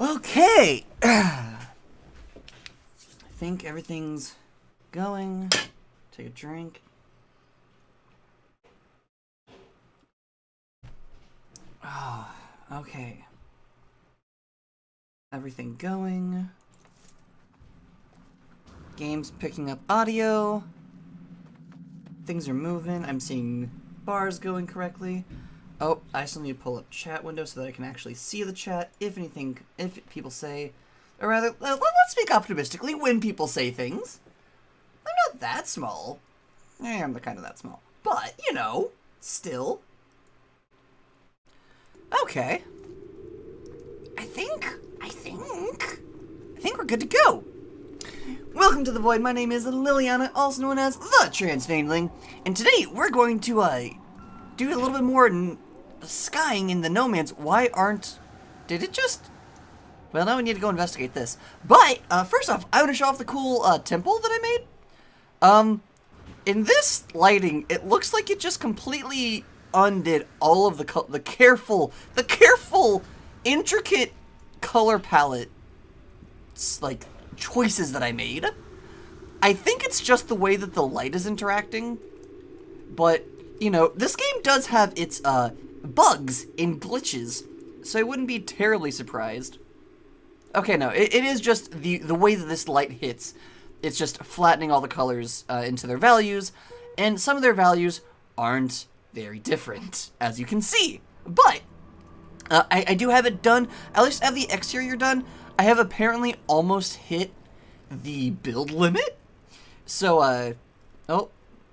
Okay. I think everything's going. Take a drink. Oh, okay. Everything going. Game's picking up audio. Things are moving. I'm seeing bars going correctly. Oh, I still need to pull up chat window so that I can actually see the chat. If people say, or rather, let's speak optimistically when people say things. I'm not that small. I am kind of that small. But, you know, still. Okay. I think we're good to go. Welcome to The Void. My name is Liliana, also known as the Transfangling, and today we're going to, do a little bit more skying in the No Man's. Why aren't... Did it just... Well, now we need to go investigate this. But, first off, I want to show off the cool, temple that I made. In this lighting, it looks like it just completely undid all of the careful, intricate color palette, like, choices that I made. I think it's just the way that the light is interacting, but, you know, this game does have its, bugs and glitches, so I wouldn't be terribly surprised. Okay, no, it is just the way that this light hits. It's just flattening all the colors into their values, and some of their values aren't very different, as you can see. But, I do have it done, at least have the exterior done. I have apparently almost hit the build limit. So, oh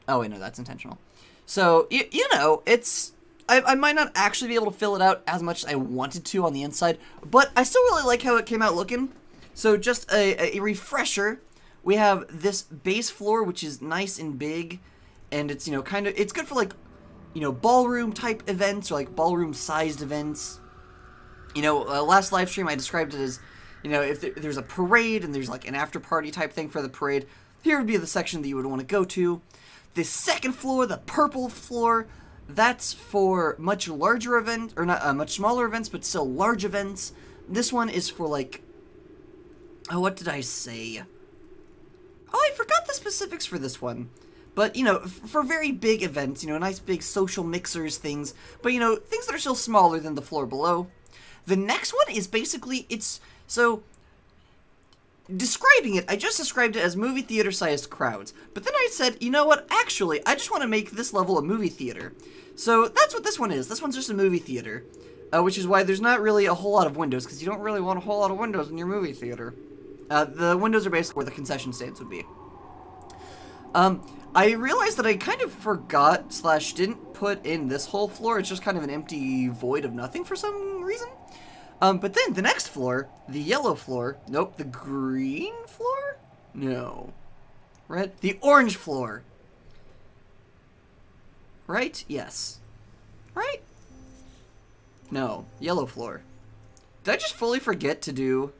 wait, no, that's intentional. So, you know, it's, I might not actually be able to fill it out as much as I wanted to on the inside, but I still really like how it came out looking. So, just a refresher, we have this base floor, which is nice and big, and it's, you know, kind of, it's good for, like, you know, ballroom type events, or, like, ballroom sized events. You know, last live stream I described it as, you know, if there's a parade and there's like an after party type thing for the parade, here would be the section that you would want to go to. The second floor, the purple floor, that's for much larger events, or not much smaller events, but still large events. This one is for like, oh, what did I say? Oh, I forgot the specifics for this one. But, you know, for very big events, you know, nice big social mixers things, but, you know, things that are still smaller than the floor below. The next one is basically, so, describing it, I just described it as movie theater-sized crowds. But then I said, you know what, actually, I just want to make this level a movie theater. So that's what this one is. This one's just a movie theater. Which is why there's not really a whole lot of windows, because you don't really want a whole lot of windows in your movie theater. The windows are basically where the concession stands would be. I realized that I kind of forgot / didn't put in this whole floor. It's just kind of an empty void of nothing for some reason. But then the next floor, the yellow floor, nope, the green floor? No. Red? The orange floor. Right? Yes. Right? No. Yellow floor. Did I just fully forget to do...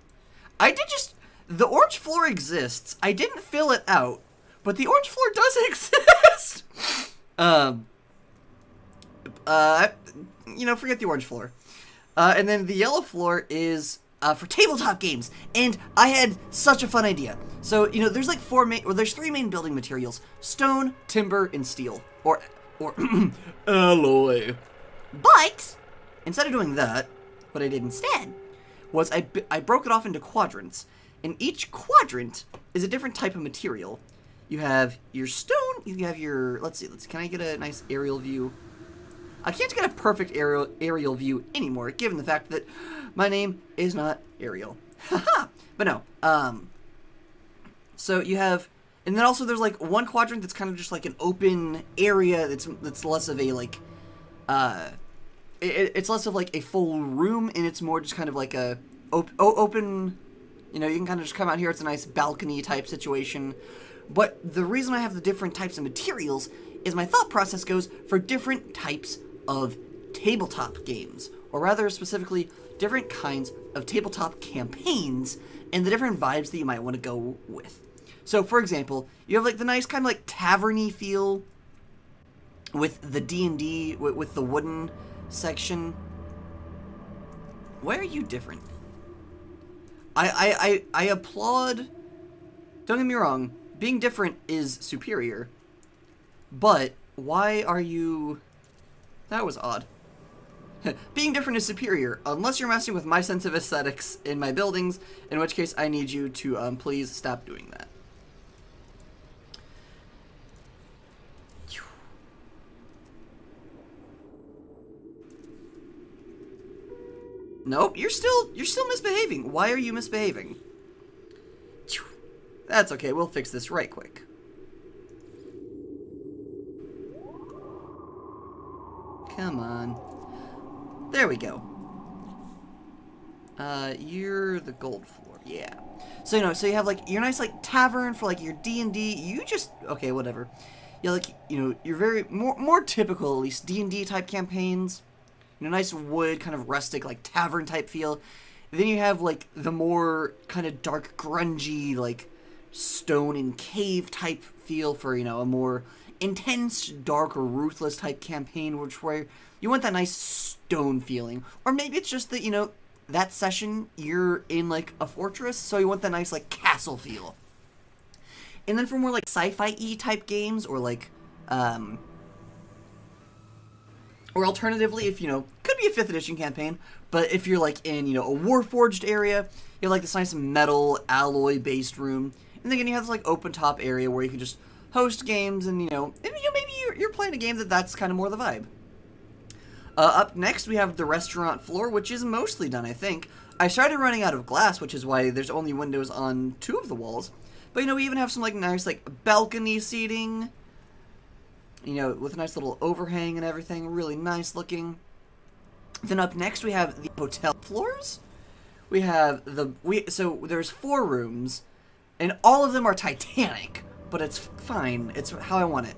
The orange floor exists. I didn't fill it out, but the orange floor does exist! You know, forget the orange floor. And then the yellow floor is for tabletop games, and I had such a fun idea. So, you know, there's like there's 3 main building materials: stone, timber, and steel, or alloy. But instead of doing that, what I did instead was I broke it off into quadrants, and each quadrant is a different type of material. You have your stone, you have your, let's see, can I get a nice aerial view? I can't get a perfect aerial view anymore, given the fact that my name is not Ariel. Haha! But no, so you have, and then also there's like one quadrant that's kind of just like an open area that's less of a like, it's less of like a full room, and it's more just kind of like a open, you know, you can kind of just come out here, it's a nice balcony type situation. But the reason I have the different types of materials is my thought process goes for different types of tabletop games, or rather specifically, different kinds of tabletop campaigns, and the different vibes that you might want to go with. So, for example, you have like the nice kind of like tavern-y feel with the D&D, with the wooden section. Why are you different? I applaud... Don't get me wrong. Being different is superior. But why are you... That was odd. Being different is superior, unless you're messing with my sense of aesthetics in my buildings, in which case I need you to please stop doing that. Nope, you're still misbehaving. Why are you misbehaving? That's okay, we'll fix this right quick. Come on. There we go. You're the gold floor, yeah. So, you know, so you have, like, your nice, like, tavern for, like, your D&D. You just, okay, whatever. Yeah, like, you know, you're very, more typical, at least, D&D type campaigns. You know, nice wood, kind of rustic, like, tavern type feel. Then you have, like, the more kind of dark, grungy, like, stone and cave type feel for, you know, a more intense, dark, or ruthless type campaign, which where you want that nice stone feeling. Or maybe it's just that, you know, that session you're in, like, a fortress, so you want that nice, like, castle feel. And then for more, like, sci-fi-y type games, or, like, or alternatively, if, you know, could be a 5th edition campaign, but if you're, like, in, you know, a Warforged area, you have, like, this nice metal, alloy-based room. And then again, you have this, like, open-top area where you can just host games and, you know, maybe you're playing a game that's kind of more the vibe. Up next, we have the restaurant floor, which is mostly done, I think. I started running out of glass, which is why there's only windows on 2 of the walls. But, you know, we even have some, like, nice, like, balcony seating. You know, with a nice little overhang and everything. Really nice looking. Then up next, we have the hotel floors. We have so there's 4 rooms, and all of them are Titanic. But it's fine. It's how I want it.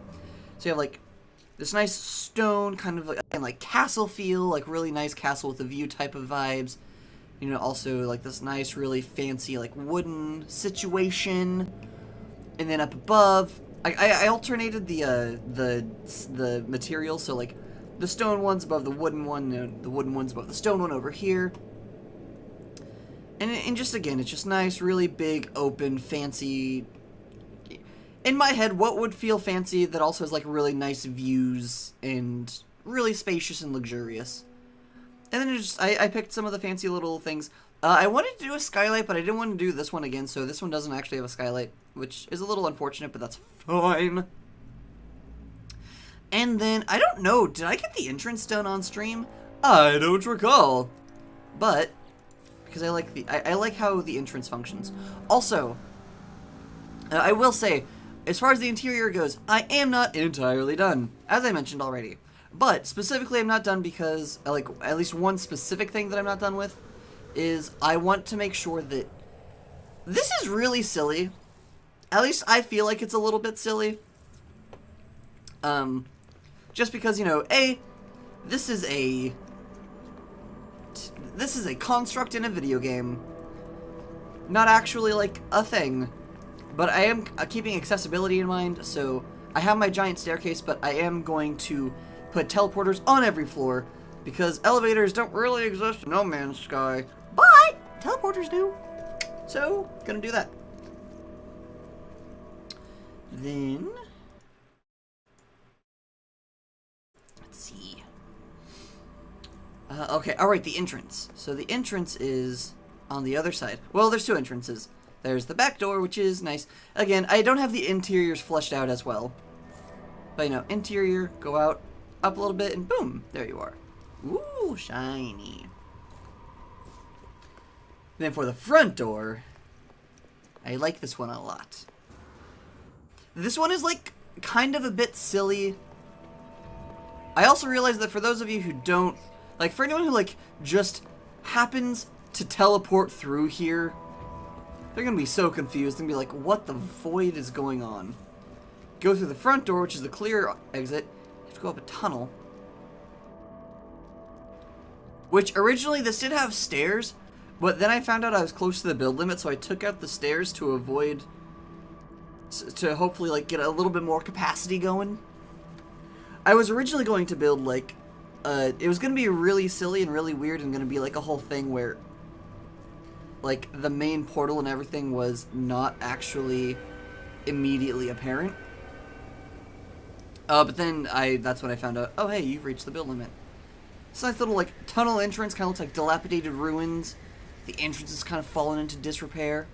So you have, like, this nice stone, kind of like castle feel, like really nice castle with a view type of vibes. You know, also like this nice, really fancy, like wooden situation. And then up above, I alternated the materials, so like the stone one's above the wooden one, and the wooden one's above the stone one over here. And just again, it's just nice, really big, open, fancy. In my head, what would feel fancy that also has, like, really nice views and really spacious and luxurious. And then I picked some of the fancy little things. I wanted to do a skylight, but I didn't want to do this one again, so this one doesn't actually have a skylight, which is a little unfortunate, but that's fine. And then, I don't know, did I get the entrance done on stream? I don't recall. But, because I like how the entrance functions. Also, I will say, as far as the interior goes, I am not entirely done, as I mentioned already. But, specifically, I'm not done because, like, at least one specific thing that I'm not done with is I want to make sure that this is really silly. At least I feel like it's a little bit silly. Just because, you know, this is a construct in a video game. Not actually, like, a thing. But I am keeping accessibility in mind, so I have my giant staircase, but I am going to put teleporters on every floor, because elevators don't really exist in No Man's Sky, but teleporters do. So, gonna do that. Then, let's see. Okay, alright, the entrance. So the entrance is on the other side. Well, there's 2 entrances. There's the back door, which is nice. Again, I don't have the interiors fleshed out as well. But, you know, interior, go out, up a little bit, and boom, there you are. Ooh, shiny. Then for the front door, I like this one a lot. This one is, like, kind of a bit silly. I also realize that for those of you who don't, like, for anyone who, like, just happens to teleport through here, they're gonna be so confused and be like, what the void is going on? Go through the front door, which is the clear exit. You have to go up a tunnel. Which, originally, this did have stairs, but then I found out I was close to the build limit, so I took out the stairs to avoid, to hopefully, like, get a little bit more capacity going. I was originally going to build, like, it was gonna be really silly and really weird and gonna be like a whole thing where, like, the main portal and everything was not actually immediately apparent. But then that's when I found out, oh hey, you've reached the build limit. It's a nice little, like, tunnel entrance, kind of looks like dilapidated ruins. The entrance is kind of fallen into disrepair.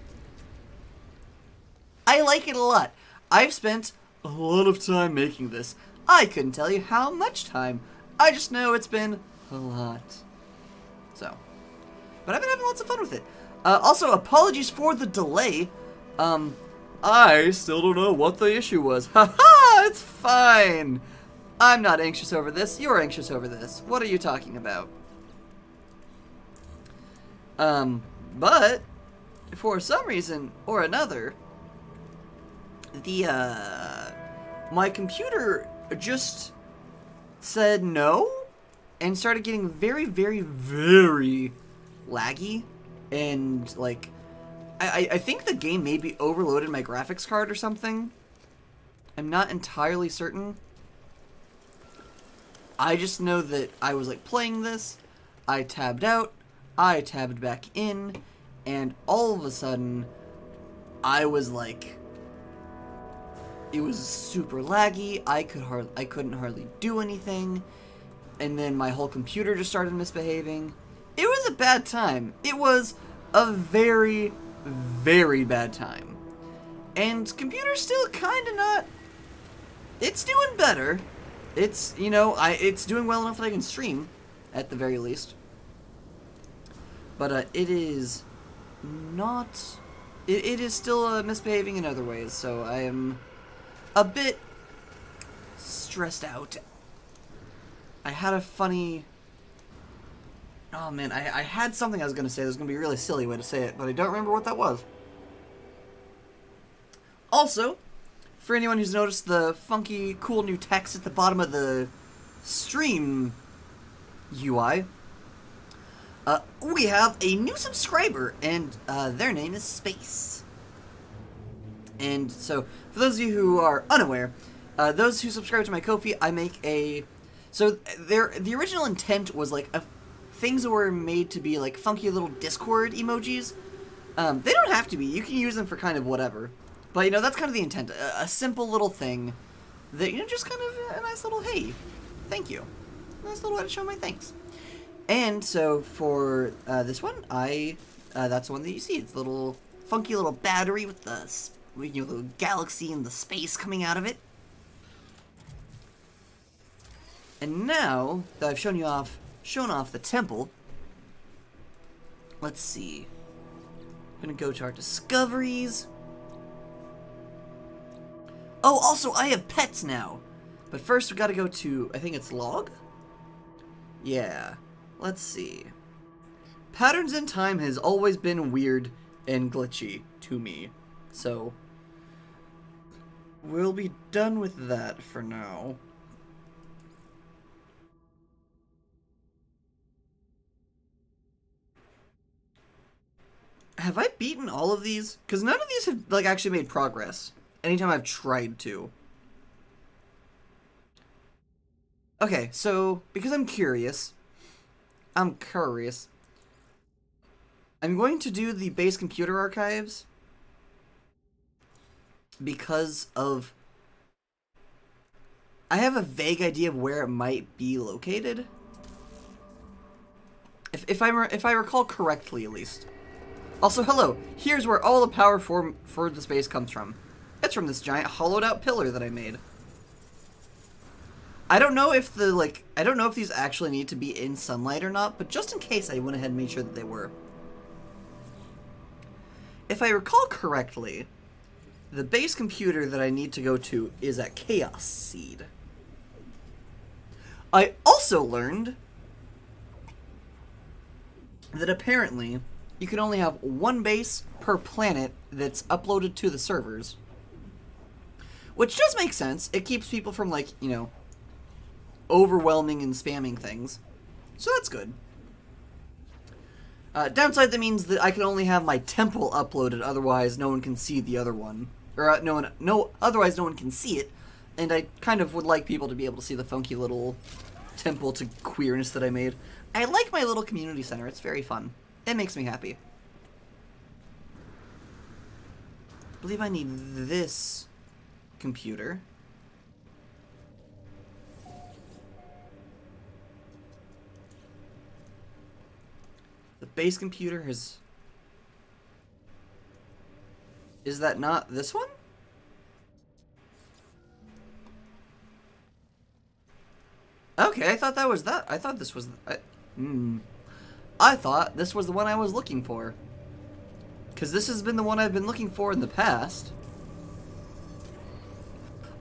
I like it a lot. I've spent a lot of time making this. I couldn't tell you how much time. I just know it's been a lot. So, but I've been having lots of fun with it. Also, apologies for the delay. I still don't know what the issue was. Haha, it's fine. I'm not anxious over this. You're anxious over this. What are you talking about? But for some reason or another, my computer just said no and started getting very, very, very laggy, and like I think the game maybe overloaded my graphics card or something. I'm not entirely certain. I just know that I was like playing this, I tabbed out, I tabbed back in, and all of a sudden I was like, it was super laggy. I couldn't hardly do anything, and then my whole computer just started misbehaving. It was a bad time. It was a very, very bad time. And computer's still kind of not. It's doing better. It's, you know, it's doing well enough that I can stream, at the very least. But it is not. It is still misbehaving in other ways. So I am a bit stressed out. I had a funny. Oh man, I had something I was gonna say. There's gonna be a really silly way to say it, but I don't remember what that was. Also, for anyone who's noticed the funky, cool new text at the bottom of the stream UI, we have a new subscriber, and their name is Space. And so, for those of you who are unaware, those who subscribe to my Ko-fi, I make a. So the original intent was like things that were made to be like funky little Discord emojis. They don't have to be. You can use them for kind of whatever. But, you know, that's kind of the intent. A simple little thing that, you know, just kind of a nice little, hey, thank you. Nice little way to show my thanks. And so for this one, that's the one that you see. It's a little funky little battery with the, you know, the galaxy and the space coming out of it. And now that I've shown off the temple, let's see. I'm gonna go to our discoveries. Oh, also, I have pets now. But first, we gotta go to, I think it's log? Yeah. Let's see. Patterns in time has always been weird and glitchy to me. So, we'll be done with that for now. Have I beaten all of these? Because none of these have, like, actually made progress. Anytime I've tried to. Okay, so, because I'm curious, I'm going to do the base computer archives because of, I have a vague idea of where it might be located. If I recall correctly, at least. Also, hello, here's where all the power for the space comes from. It's from this giant hollowed out pillar that I made. I don't know if these actually need to be in sunlight or not, but just in case, I went ahead and made sure that they were. If I recall correctly, the base computer that I need to go to is at Chaos Seed. I also learned that apparently you can only have one base per planet that's uploaded to the servers. Which does make sense. It keeps people from, like, you know, overwhelming and spamming things. So that's good. Downside, that means that I can only have my temple uploaded, otherwise no one can see the other one. Or, otherwise no one can see it. And I kind of would like people to be able to see the funky little temple to queerness that I made. I like my little community center. It's very fun. It makes me happy. I believe I need this computer. The base computer has... Is that not this one? Okay, I thought that was that. I thought this was... I thought this was the one I was looking for. Because this has been the one I've been looking for in the past.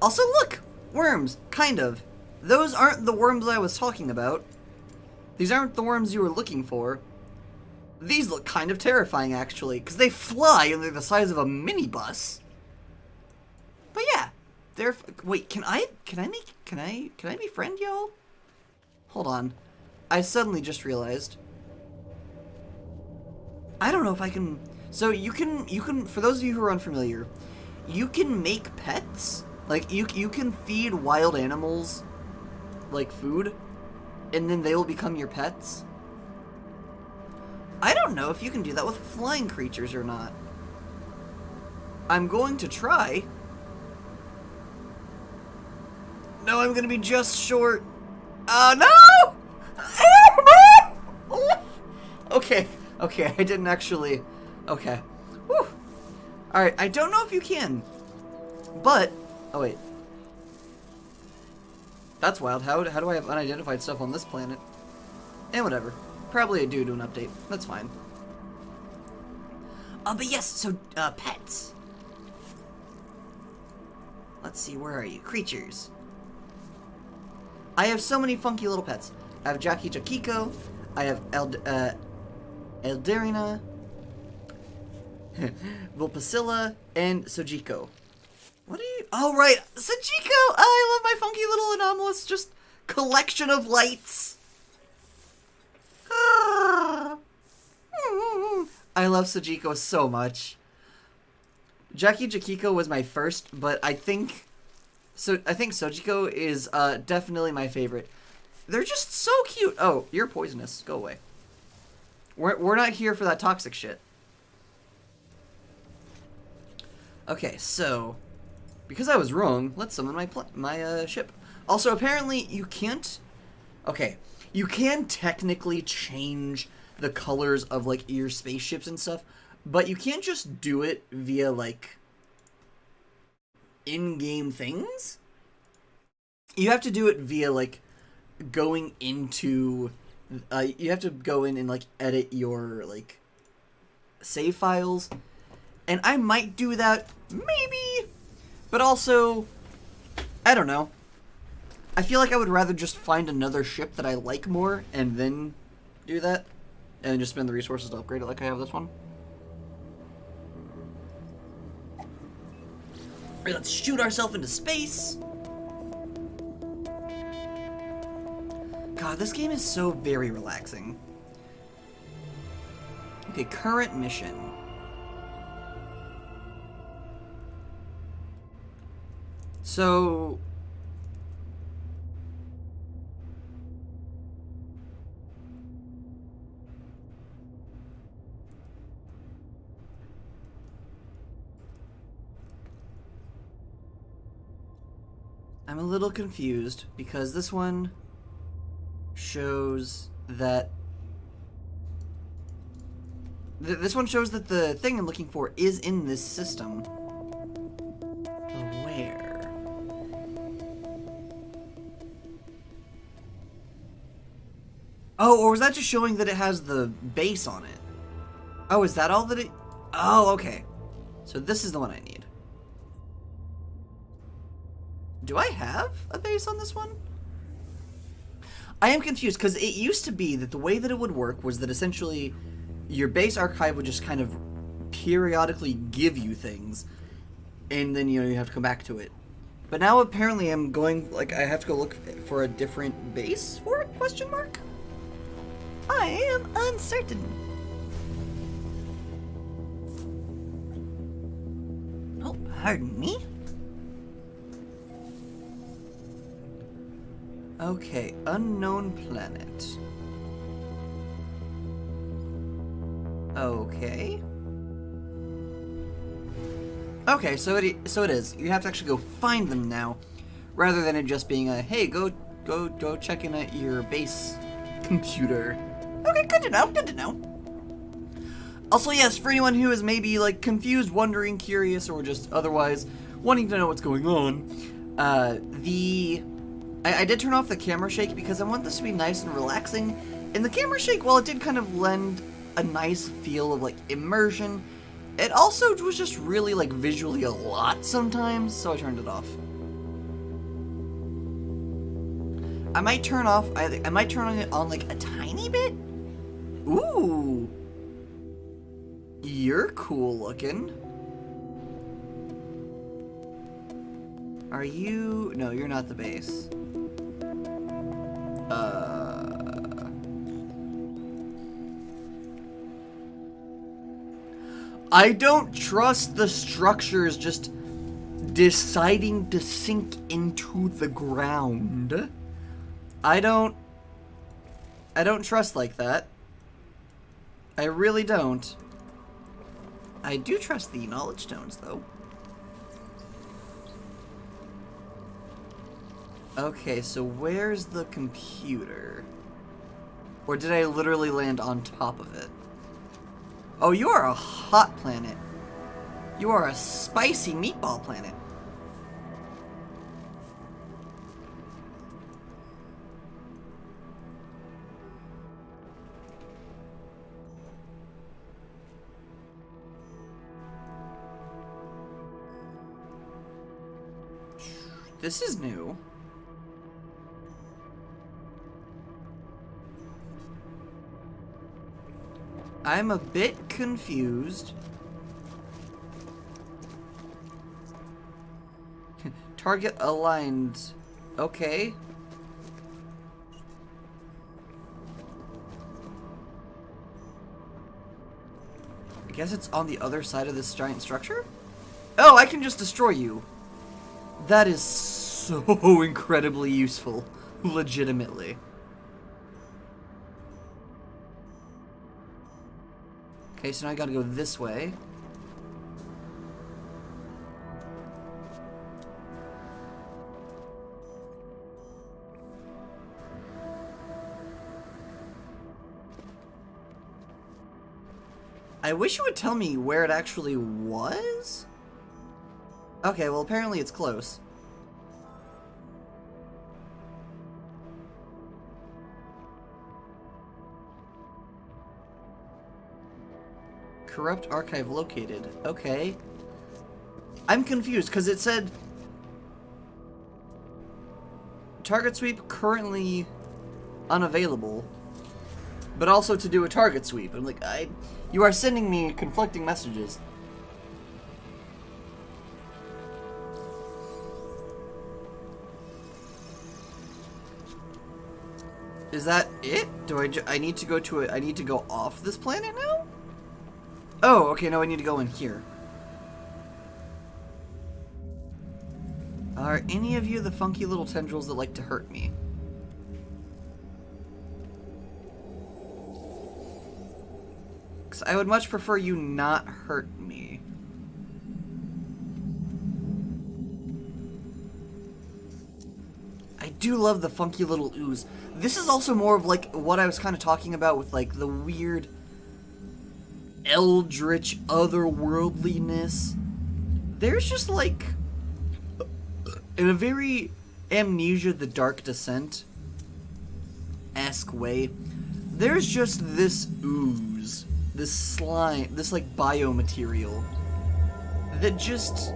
Also, look! Worms, kind of. Those aren't the worms I was talking about. These aren't the worms you were looking for. These look kind of terrifying, actually, because they fly and they're the size of a minibus. But yeah, they're... Wait, can I befriend y'all? Hold on. I suddenly just realized. I don't know if I can... So you can, for those of you who are unfamiliar, you can make pets. Like, you can feed wild animals, like, food, and then they will become your pets. I don't know if you can do that with flying creatures or not. I'm going to try. No, I'm gonna be just short. No! Okay, I didn't actually... Okay. Whew. Alright, I don't know if you can. But... Oh, wait. That's wild. How do I have unidentified stuff on this planet? And whatever. Probably due to an update. That's fine. But yes, so, pets. Let's see, where are you? Creatures. I have so many funky little pets. I have Jackie Jakiko. I have Elderina. Vulpacilla. And Sojiko. What are you... Oh, right. Sojiko! Oh, I love my funky little anomalous just collection of lights. I love Sojiko so much. Jackie Jakiko was my first, but I think Sojiko is definitely my favorite. They're just so cute. Oh, you're poisonous. Go away. We're not here for that toxic shit. Okay, so because I was wrong, let's summon my ship. Also, apparently you can't. Okay, you can technically change the colors of, like, your spaceships and stuff, but you can't just do it via, like, in-game things. You have to do it via, like, going into... you have to go in and, like, edit your, like, save files. And I might do that, maybe, but also, I don't know. I feel like I would rather just find another ship that I like more and then do that. And then just spend the resources to upgrade it like I have this one. Alright, let's shoot ourselves into space. God, this game is so very relaxing. Okay, current mission. So... I'm a little confused because this one shows that this one shows that the thing I'm looking for is in this system. But where? Oh, or was that just showing that it has the base on it? Oh, is that all that it... Oh, okay. So this is the one I need. Do I have a base on this one? I am confused, because it used to be that the way that it would work was that essentially your base archive would just kind of periodically give you things, and then, you know, you have to come back to it. But now apparently I'm going, like, I have to go look for a different base for it, question mark? I am uncertain. Oh, pardon me. Okay, unknown planet. Okay. Okay, so it is. You have to actually go find them now, rather than it just being a, hey, go check in at your base computer. Okay, good to know, good to know. Also, yes, for anyone who is maybe, like, confused, wondering, curious, or just otherwise wanting to know what's going on, I did turn off the camera shake because I want this to be nice and relaxing, and the camera shake, while it did kind of lend a nice feel of, like, immersion, it also was just really, like, visually a lot sometimes, so I turned it off. I might turn it on, like, a tiny bit? Ooh! You're cool looking. Are you... No, you're not the base. I don't trust the structures just deciding to sink into the ground. I don't trust like that. I really don't. I do trust the knowledge stones, though. Okay, so where's the computer? Or did I literally land on top of it? Oh, you are a hot planet. You are a spicy meatball planet. This is new. I'm a bit confused. Target aligned. Okay. I guess it's on the other side of this giant structure? Oh, I can just destroy you. That is so incredibly useful. Legitimately. Okay, so now I gotta go this way. I wish you would tell me where it actually was. Okay, well apparently it's close. Corrupt archive located. Okay. I'm confused because it said target sweep currently unavailable, but also to do a target sweep. I'm like, you are sending me conflicting messages. Is that it? Do I need to go to it? I need to go off this planet now? Oh, okay, no, I need to go in here. Are any of you the funky little tendrils that like to hurt me? Because I would much prefer you not hurt me. I do love the funky little ooze. This is also more of like what I was kind of talking about with like the weird eldritch otherworldliness. There's just like, in a very Amnesia the Dark Descent-esque way, there's just this ooze, this slime, this like biomaterial that just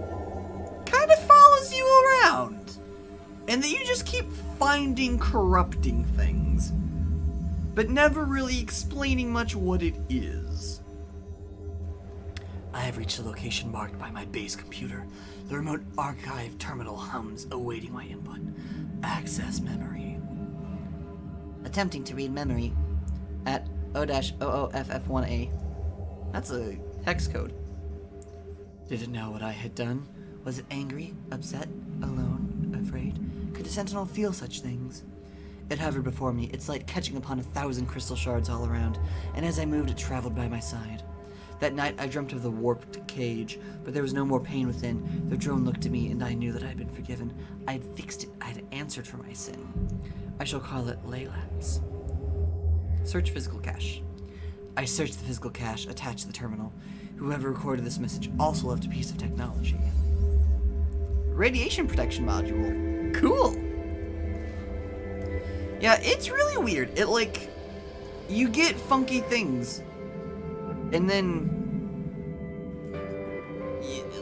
kind of follows you around, and that you just keep finding corrupting things, but never really explaining much what it is. I have reached the location marked by my base computer. The remote archive terminal hums, awaiting my input. Access memory. Attempting to read memory at O-00FF1A. That's a hex code. Did it know what I had done? Was it angry, upset, alone, afraid? Could the Sentinel feel such things? It hovered before me, its light catching upon 1,000 crystal shards all around, and as I moved, it traveled by my side. That night, I dreamt of the warped cage, but there was no more pain within. The drone looked at me, and I knew that I had been forgiven. I had fixed it. I had answered for my sin. I shall call it Leylabs. Search physical cache. I searched the physical cache attached to the terminal. Whoever recorded this message also left a piece of technology. Radiation protection module. Cool. Yeah, it's really weird. It, like, you get funky things. And then,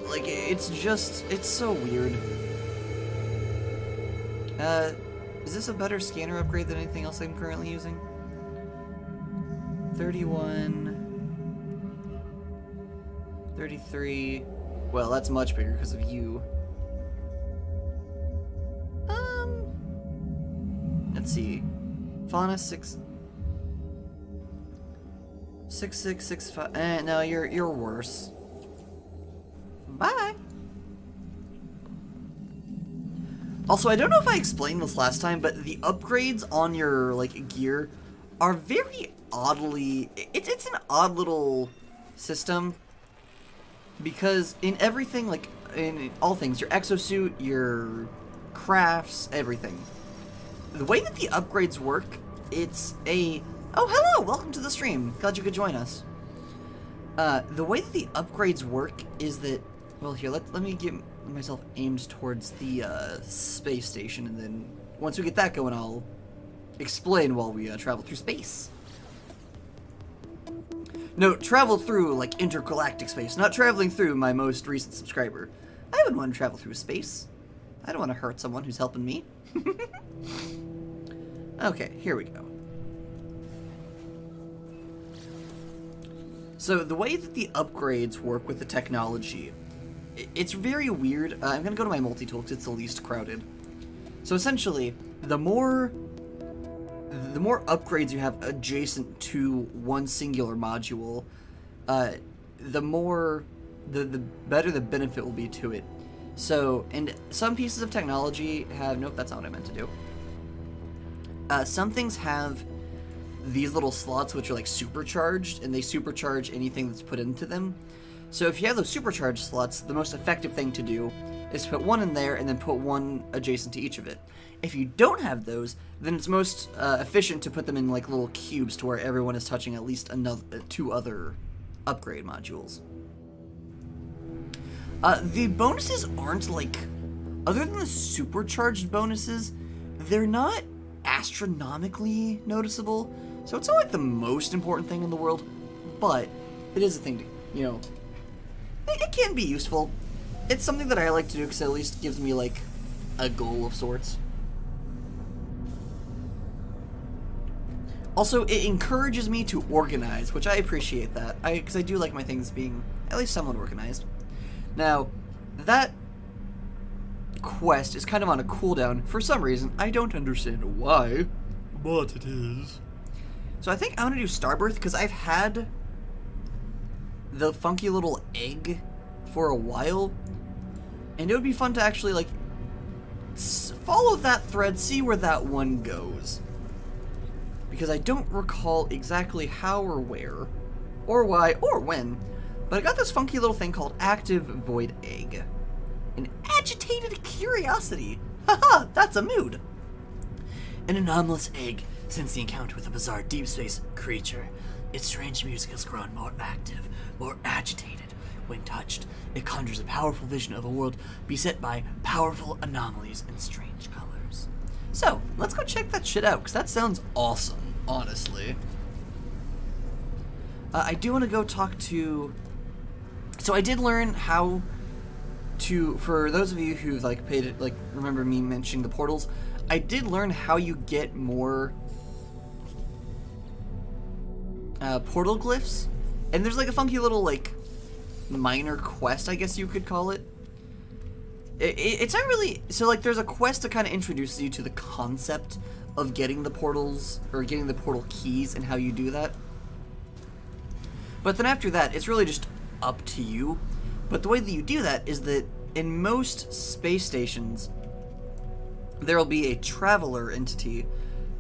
like, it's so weird. Is this a better scanner upgrade than anything else I'm currently using? 31, 33, well, that's much bigger because of you. Let's see, Fauna 6665. No, you're worse. Bye. Also, I don't know if I explained this last time, but the upgrades on your like gear are very oddly. It's an odd little system because in everything, like in all things, your exosuit, your crafts, everything. The way that the upgrades work, it's a... Oh, hello! Welcome to the stream. Glad you could join us. The way that the upgrades work is that... Well, here, let me get myself aimed towards the space station, and then once we get that going, I'll explain while we travel through space. No, travel through, like, intergalactic space, not traveling through my most recent subscriber. I wouldn't want to travel through space. I don't want to hurt someone who's helping me. Okay, here we go. So the way that the upgrades work with the technology, it's very weird. I'm going to go to my multi-tool because it's the least crowded. So essentially, the more upgrades you have adjacent to one singular module, the better the benefit will be to it. So, and some pieces of technology have... Nope, that's not what I meant to do. Some things have these little slots which are like supercharged, and they supercharge anything that's put into them. So if you have those supercharged slots, the most effective thing to do is to put one in there and then put one adjacent to each of it. If you don't have those, then it's most efficient to put them in like little cubes to where everyone is touching at least two other upgrade modules. The bonuses aren't like, other than the supercharged bonuses, they're not astronomically noticeable. So it's not like the most important thing in the world, but it is a thing to, you know, it can be useful. It's something that I like to do because it at least gives me like a goal of sorts. Also, it encourages me to organize, which I appreciate that, because I do like my things being at least somewhat organized. Now, that quest is kind of on a cooldown for some reason. I don't understand why, but it is. So I think I'm going to do Starbirth because I've had the funky little egg for a while, and it would be fun to actually like follow that thread, see where that one goes. Because I don't recall exactly how or where, or why, or when, but I got this funky little thing called Active Void Egg. An agitated curiosity. Haha, that's a mood. An anomalous egg since the encounter with a bizarre deep space creature. Its strange music has grown more active, more agitated. When touched, it conjures a powerful vision of a world beset by powerful anomalies and strange colors. So, let's go check that shit out, because that sounds awesome, honestly. I do want to go talk to... So I did learn how to... For those of you who like paid it, like remember me mentioning the portals, I did learn how you get more portal glyphs. And there's like a funky little like minor quest, I guess you could call it. It's not really... So like there's a quest to kind of introduce you to the concept of getting the portals, or getting the portal keys and how you do that. But then after that, it's really just up to you. But the way that you do that is that in most space stations, there will be a traveler entity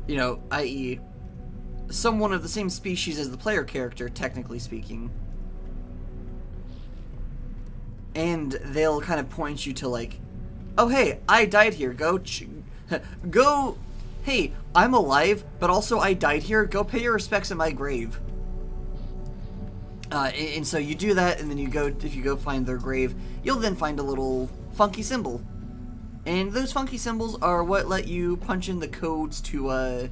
You know, i.e., someone of the same species as the player character, technically speaking. And they'll kind of point you to, like, oh, hey, I died here. Go. Hey, I'm alive, but also I died here. Go pay your respects at my grave. And so you do that, and then if you go find their grave, you'll then find a little funky symbol. And those funky symbols are what let you punch in the codes to,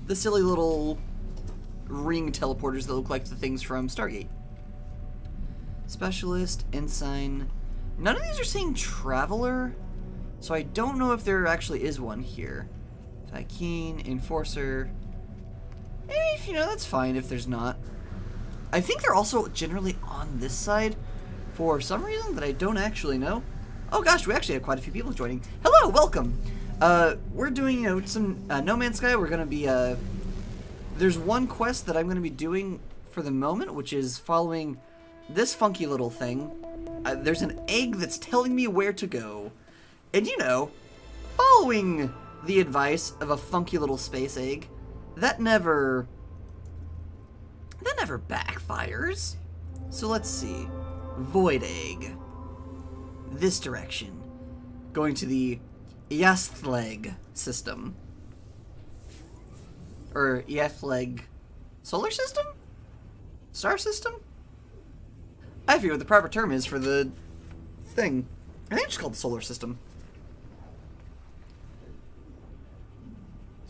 the silly little ring teleporters that look like the things from Stargate. Specialist, Ensign. None of these are saying Traveler, so I don't know if there actually is one here. Tykeem, Enforcer. You know, that's fine if there's not. I think they're also generally on this side for some reason that I don't actually know. Oh gosh, we actually have quite a few people joining. Hello, welcome! We're doing, you know, some No Man's Sky. We're gonna be, there's one quest that I'm gonna be doing for the moment, which is following this funky little thing. There's an egg that's telling me where to go. And you know, following the advice of a funky little space egg, that never backfires. So let's see. Void egg. This direction. Going to the Yastleg system. Or Yastleg solar system? Star system? I forget what the proper term is for the thing. I think it's called the solar system.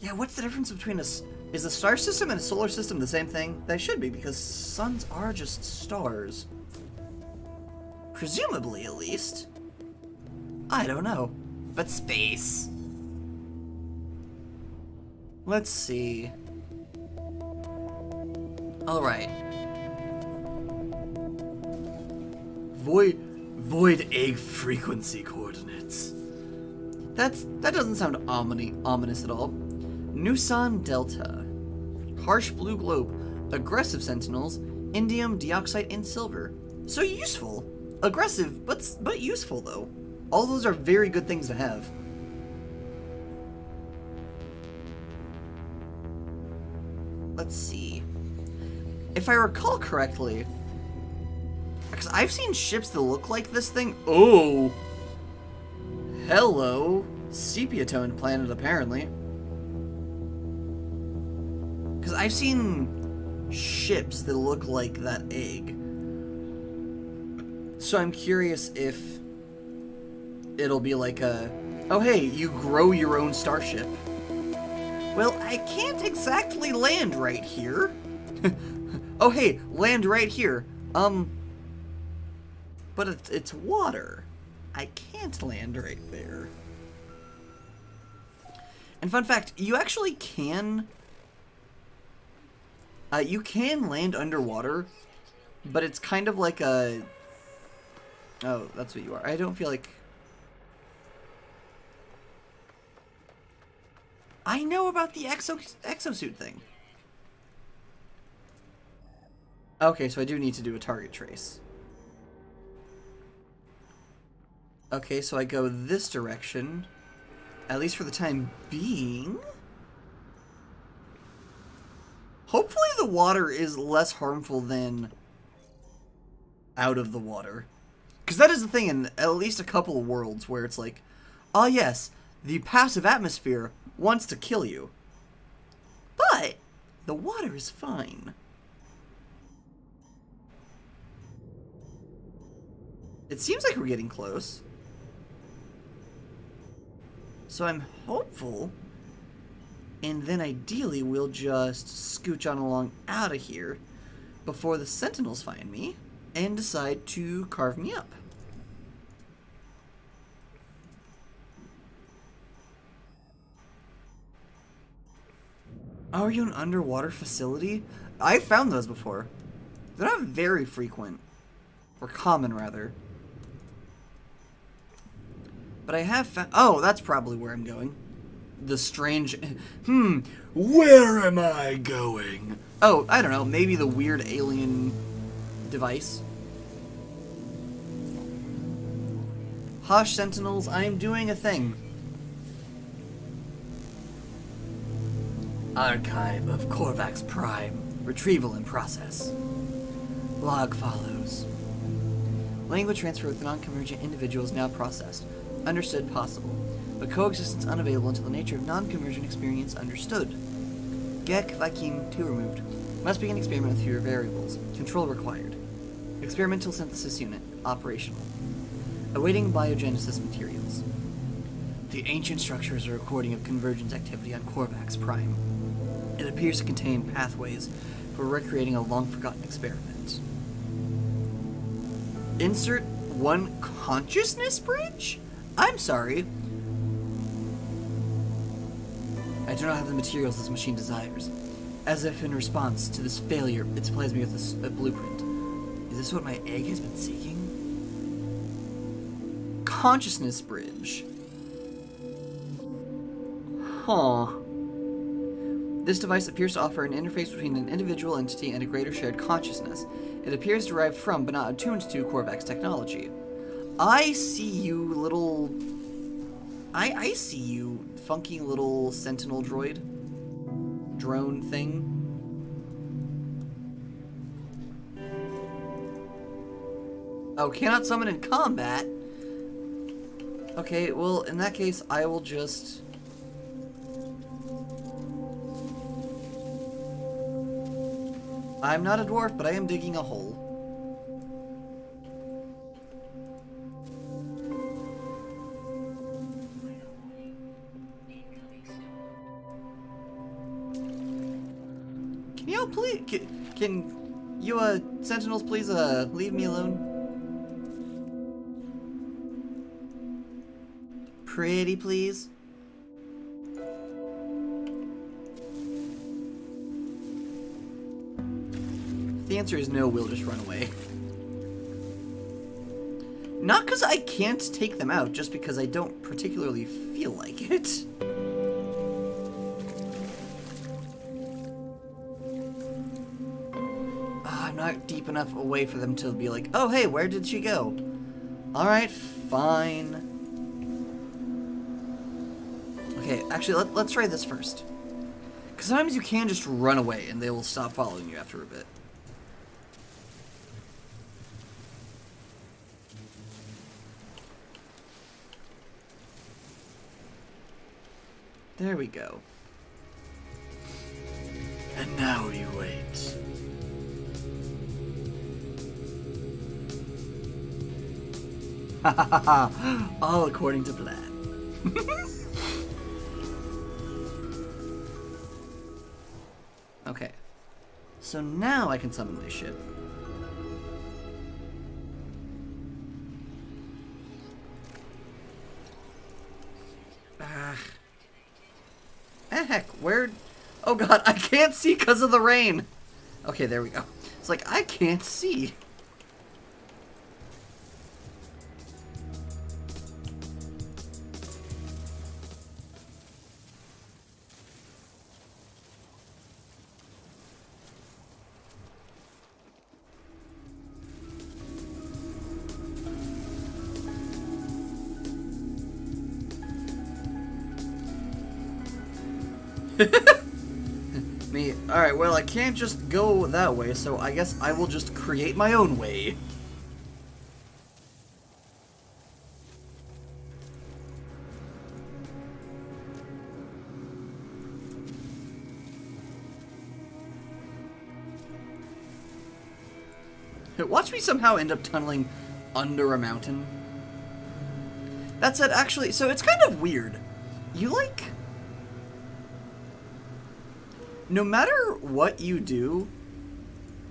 Yeah, what's the difference between is a star system and a solar system the same thing? They should be, because suns are just stars. Presumably, at least. I don't know. But space. Let's see. Alright. Void egg frequency coordinates. That doesn't sound ominous at all. Nusan Delta. Harsh blue globe. Aggressive sentinels. Indium, dioxide, and silver. So useful. Aggressive, but useful though. All those are very good things to have. Let's see. If I recall correctly, because I've seen ships that look like this thing. Oh! Hello. Sepia-toned planet, apparently. Because I've seen ships that look like that egg. So I'm curious if it'll be like a, oh hey, you grow your own starship. Well, I can't exactly land right here. Oh hey, land right here. But it's water. I can't land right there. And fun fact, you actually can... you can land underwater, but it's kind of like a... Oh, that's what you are. I don't feel like... I know about the exosuit thing. Okay, so I do need to do a target trace. Okay, so I go this direction, at least for the time being. Hopefully the water is less harmful than out of the water. Because that is the thing in at least a couple of worlds where it's like, oh yes, the passive atmosphere wants to kill you. But the water is fine. It seems like we're getting close. So I'm hopeful. And then ideally we'll just scooch on along out of here before the Sentinels find me and decide to carve me up. Are you an underwater facility? I've found those before. They're not very frequent. Or common, rather. But I have found... Oh, that's probably where I'm going. The strange... Where am I going? Oh, I don't know. Maybe the weird alien device. Hush, Sentinels. I am doing a thing. Archive of Korvax Prime. Retrieval in process. Log follows. Language transfer with non-convergent individuals now processed. Understood possible. But coexistence unavailable until the nature of non-convergent experience understood. Gek Viking 2 removed. Must begin experiment with fewer variables. Control required. Experimental synthesis unit. Operational. Awaiting biogenesis materials. The ancient structure is a recording of convergence activity on Korvax Prime. It appears to contain pathways for recreating a long-forgotten experiment. Insert one consciousness bridge? I'm sorry. I do not have the materials this machine desires. As if in response to this failure, it supplies me with a blueprint. Is this what my egg has been seeking? Consciousness bridge. Huh. This device appears to offer an interface between an individual entity and a greater shared consciousness. It appears derived from, but not attuned to, Korvax technology. I see you, little... I see you, funky little sentinel droid. Drone thing. Oh, cannot summon in combat? Okay, well, in that case, I will just... I'm not a dwarf, but I am digging a hole. Can you please... Can you, sentinels, please, leave me alone? Pretty please? The answer is no, we'll just run away. Not because I can't take them out, just because I don't particularly feel like it. I'm not deep enough away for them to be like, oh hey, where did she go? Alright, fine. Okay, actually, let's try this first. Because sometimes you can just run away and they will stop following you after a bit. There we go. And now you wait. Ha ha ha ha! All according to plan. Okay. So now I can summon this shit. Heck, where... Oh god, I can't see because of the rain! Okay, there we go. It's like, I can't see. Me, alright, well, I can't just go that way, so I guess I will just create my own way. Watch me somehow end up tunneling under a mountain. That said, actually, so it's kind of weird. You, like... No matter what you do,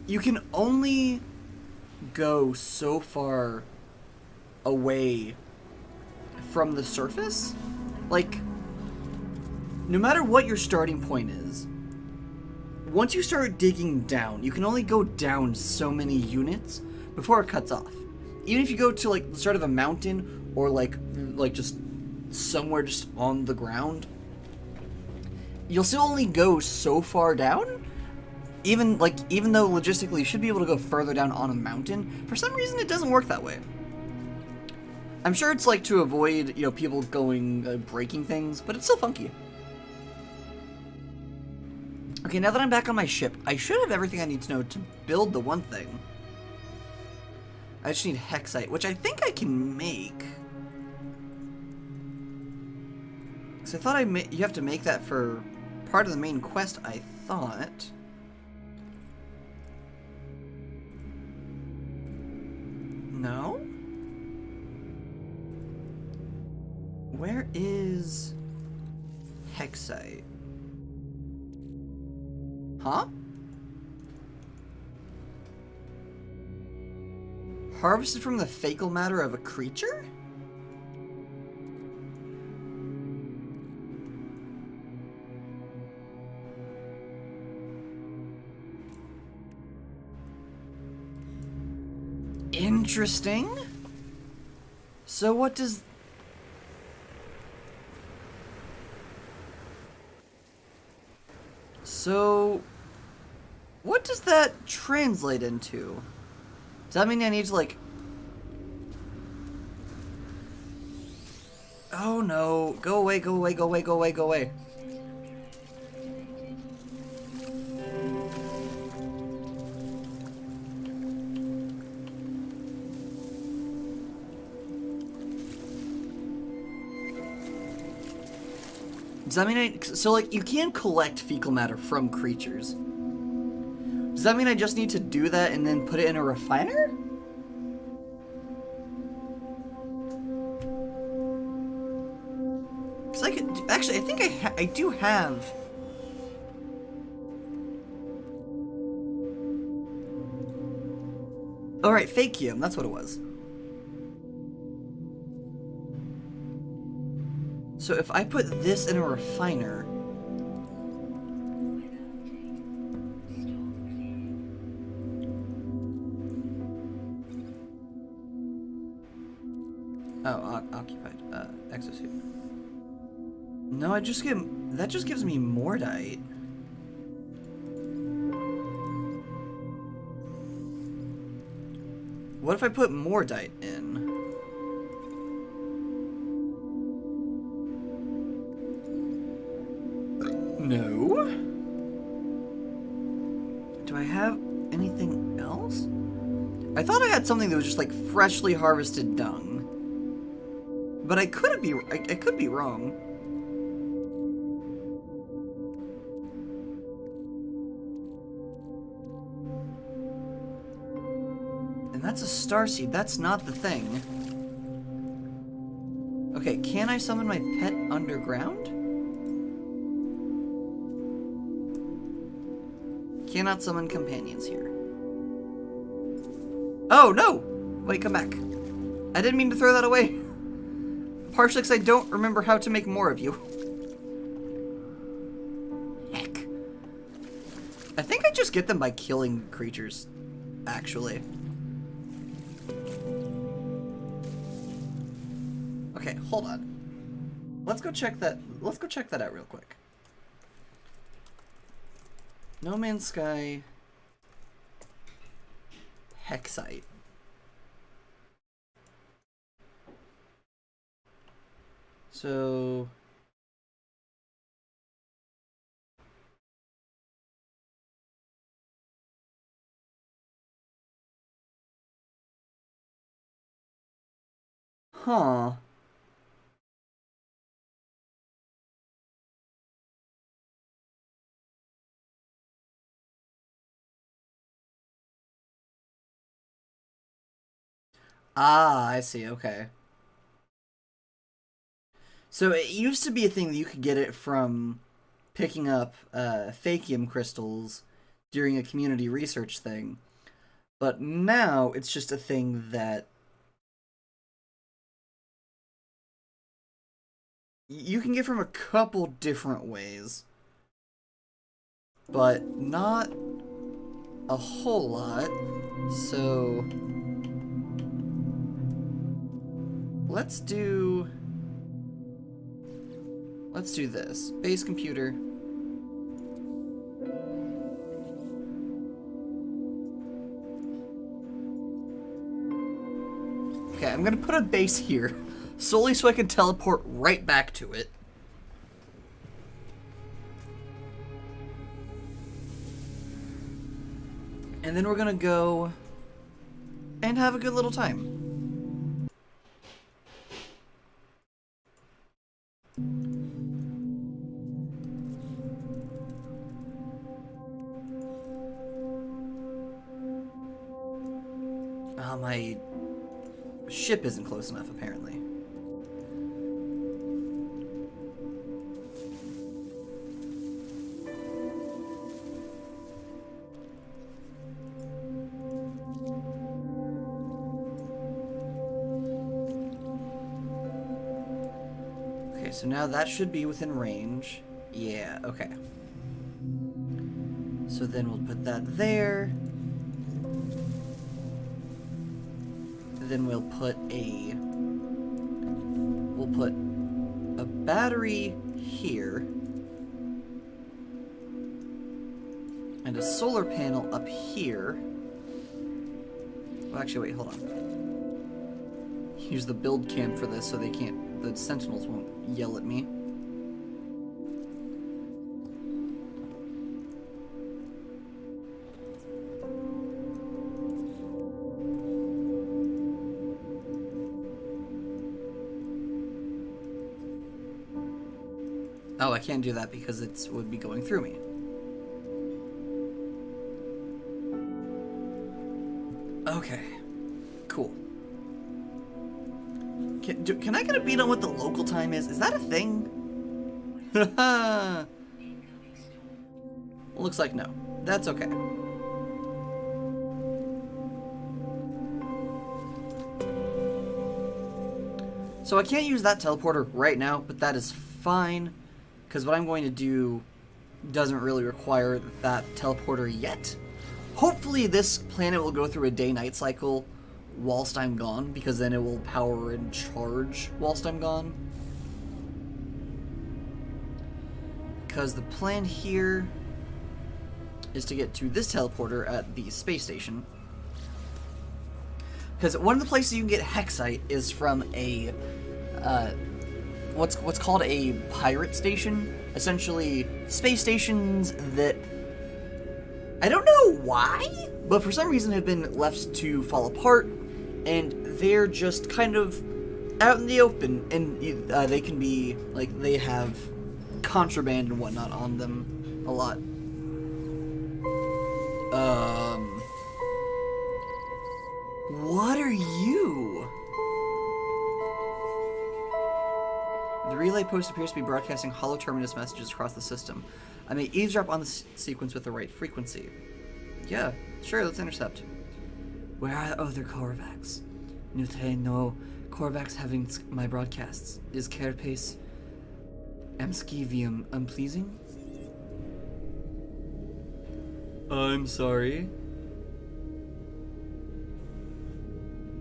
you can only go so far away from the surface. Like, no matter what your starting point is, once you start digging down, you can only go down so many units before it cuts off. Even if you go to, like, the start of a mountain or, like just somewhere just on the ground, you'll still only go so far down. Even though logistically you should be able to go further down on a mountain, for some reason it doesn't work that way. I'm sure it's like to avoid, people going breaking things, but it's still funky. Okay, now that I'm back on my ship, I should have everything I need to know to build the one thing. I just need hexite, which I think I can make. Because I thought you have to make that for part of the main quest, I thought. No? Where is hexite? Huh? Harvested from the fecal matter of a creature? Interesting. So what does... So... what does that translate into? Does that mean I need to, like... Oh no. Go away, go away, go away, go away, go away. Does that mean so, like, you can collect fecal matter from creatures. Does that mean I just need to do that and then put it in a refiner? Because I could... actually, I think I do have... Alright, fakium, that's what it was. So if I put this in a refiner... Oh, occupied. Exosuit. No, that just gives me mordite. What if I put mordite in? No. Do I have anything else? I thought I had something that was just like freshly harvested dung. But I could be wrong. And that's a starseed. That's not the thing. Okay, can I summon my pet underground? Cannot summon companions here. Oh, no! Wait, come back. I didn't mean to throw that away. Partially because I don't remember how to make more of you. Heck. I think I just get them by killing creatures, actually. Okay, hold on. Let's go check that out real quick. No Man's Sky. Hexite. So... Huh. Ah, I see, okay. So it used to be a thing that you could get it from picking up fakium crystals during a community research thing. But now it's just a thing that you can get from a couple different ways. But not a whole lot. So let's do this. Base computer. Okay, I'm gonna put a base here, solely so I can teleport right back to it. And then we're gonna go and have a good little time. My ship isn't close enough, apparently. Okay, so now that should be within range. Yeah, okay. So then we'll put that there. Then we'll put a battery here and a solar panel up here. Well, actually, wait, hold on. Use the build cam for this so the sentinels won't yell at me. Oh, I can't do that because it would be going through me. Okay. Cool. Can I get a beat on what the local time is? Is that a thing? Looks like no. That's okay. So I can't use that teleporter right now, but that is fine. Because what I'm going to do doesn't really require that teleporter yet. Hopefully this planet will go through a day-night cycle whilst I'm gone, because then it will power and charge whilst I'm gone. Because the plan here is to get to this teleporter at the space station. Because one of the places you can get Hexite is from a what's called a pirate station. Essentially, space stations that I don't know why, but for some reason have been left to fall apart, and they're just kind of out in the open, and they can be, like, they have contraband and whatnot on them a lot. What are you? The relay post appears to be broadcasting hollow terminus messages across the system. I may eavesdrop on the sequence with the right frequency. Yeah, sure, let's intercept. Where are the other Korvax? Nutre no Korvax having my broadcasts. Is carapace amskivium unpleasing? I'm sorry.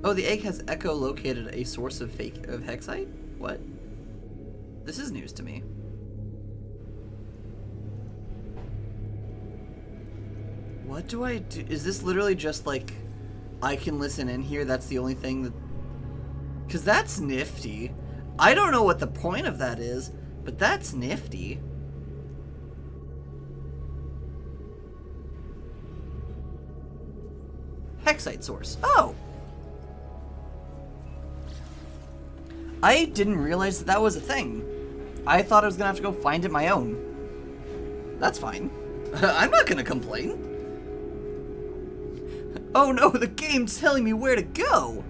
Oh, the egg has echolocated a source of Hexite? What? This is news to me. What do I do? Is this literally just like, I can listen in here, that's the only thing that... Because that's nifty. I don't know what the point of that is, but that's nifty. Hexite source. Oh! I didn't realize that was a thing. I thought I was gonna have to go find it my own. That's fine. I'm not gonna complain. Oh no, the game's telling me where to go!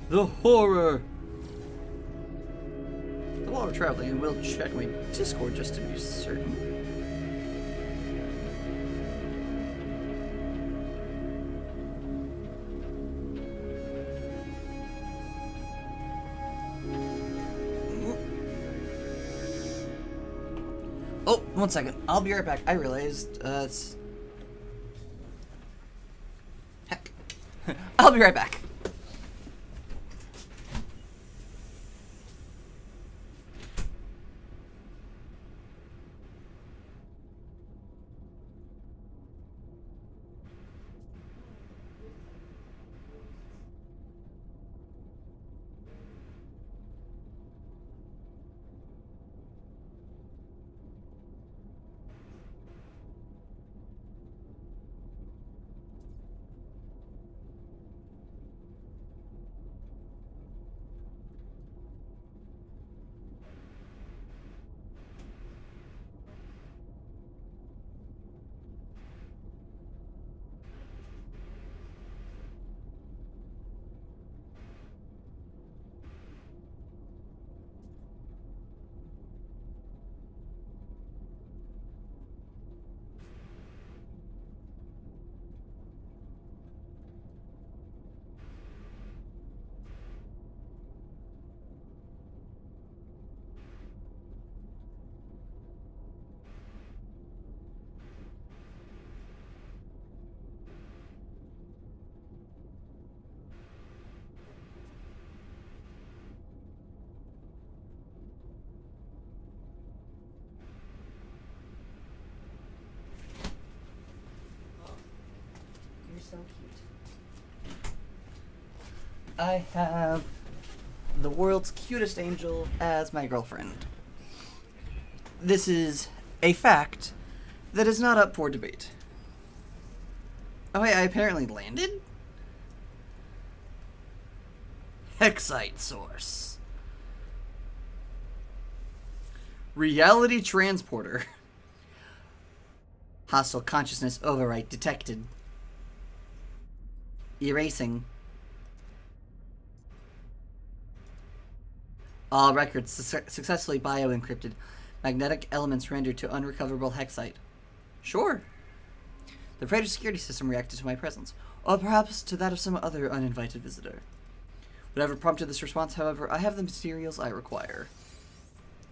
The horror! While we're traveling, I will check my Discord just to be certain. Oh, 1 second. I'll be right back. I realized, it's... Heck. I'll be right back. I have the world's cutest angel as my girlfriend. This is a fact that is not up for debate. Oh, wait, I apparently landed? Hexite source. Reality transporter. Hostile consciousness overwrite detected. Erasing. All records successfully bio-encrypted. Magnetic elements rendered to unrecoverable hexite. Sure. The freighter security system reacted to my presence, or perhaps to that of some other uninvited visitor. Whatever prompted this response, however, I have the materials I require.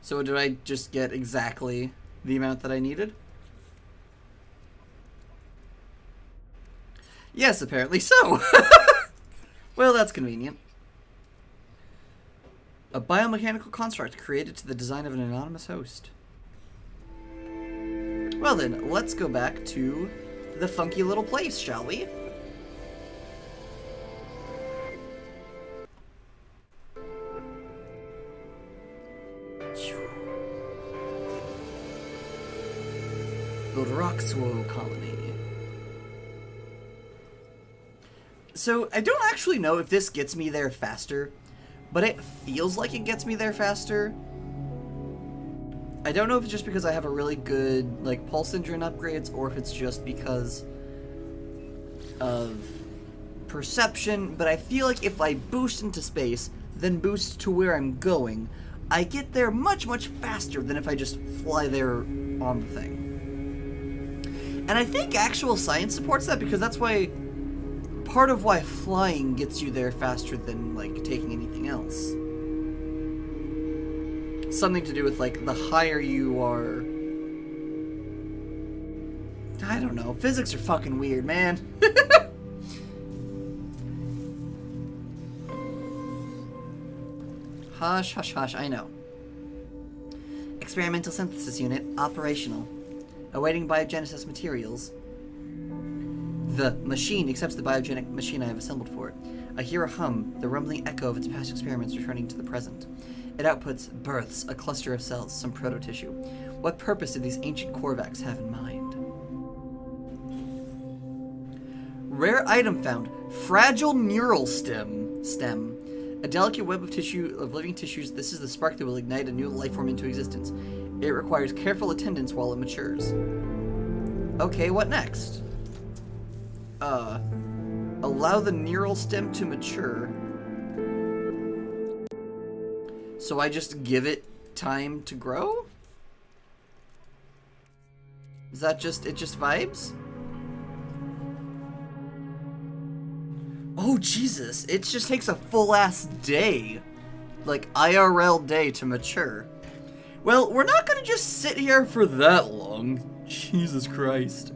So did I just get exactly the amount that I needed? Yes, apparently so. Well, that's convenient. A biomechanical construct created to the design of an anonymous host. Well then, let's go back to the funky little place, shall we? The Roxwoe Colony. So, I don't actually know if this gets me there faster, but it feels like it gets me there faster. I don't know if it's just because I have a really good, like, pulse engine upgrades, or if it's just because of perception, but I feel like if I boost into space, then boost to where I'm going, I get there much, much faster than if I just fly there on the thing. And I think actual science supports that, because that's why part of why flying gets you there faster than, like, taking anything else. Something to do with, like, the higher you are... I don't know. Physics are fucking weird, man. Hush, hush, hush, I know. Experimental synthesis unit, operational. Awaiting biogenesis materials. The machine accepts the biogenic machine I have assembled for it. I hear a hum, the rumbling echo of its past experiments returning to the present. It outputs, births, a cluster of cells, some proto-tissue. What purpose did these ancient Korvax have in mind? Rare item found. Fragile neural stem. A delicate web of tissue, of living tissues. This is the spark that will ignite a new life form into existence. It requires careful attendance while it matures. Okay, what next? Allow the neural stem to mature. So I just give it time to grow? Is that just, it just vibes? Oh, Jesus. It just takes a full-ass day. Like, IRL day to mature. Well, we're not gonna just sit here for that long. Jesus Christ.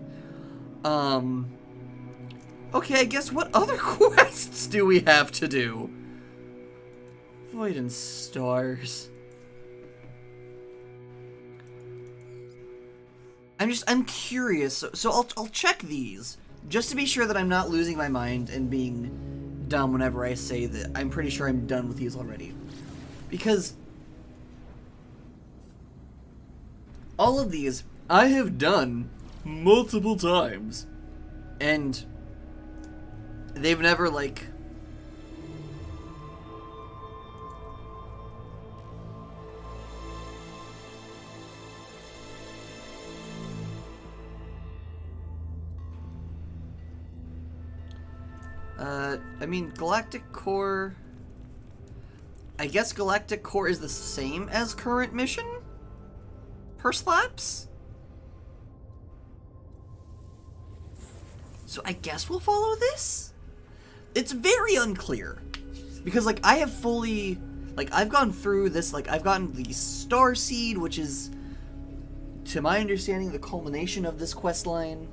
Okay, I guess what other quests do we have to do? Void and stars. I'm curious. So I'll check these just to be sure that I'm not losing my mind and being dumb whenever I say that I'm pretty sure I'm done with these already. Because all of these I have done multiple times. And they've never, like... I mean, Galactic Core... I guess Galactic Core is the same as current mission? Perslaps? So I guess we'll follow this? It's very unclear. Because, like, I have fully... Like, I've gone through this, like, I've gotten the Star Seed, which is, to my understanding, the culmination of this quest line.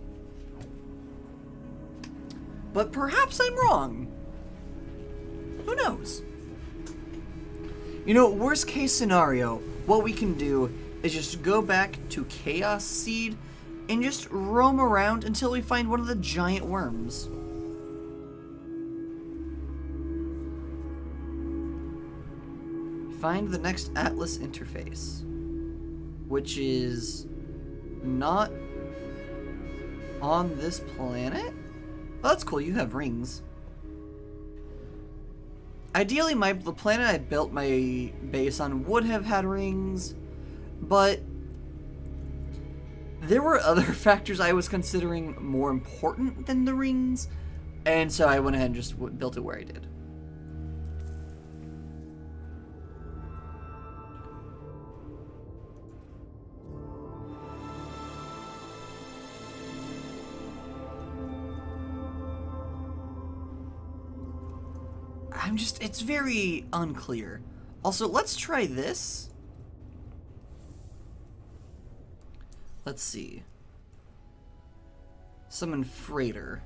But perhaps I'm wrong. Who knows? You know, worst case scenario, what we can do is just go back to Chaos Seed and just roam around until we find one of the giant worms. Find the next Atlas interface, which is not on this planet? Oh, that's cool, you have rings. Ideally, the planet I built my base on would have had rings, but there were other factors I was considering more important than the rings, and so I went ahead and just built it where I did. It's very unclear. Also, let's try this. Let's see. Summon Freighter.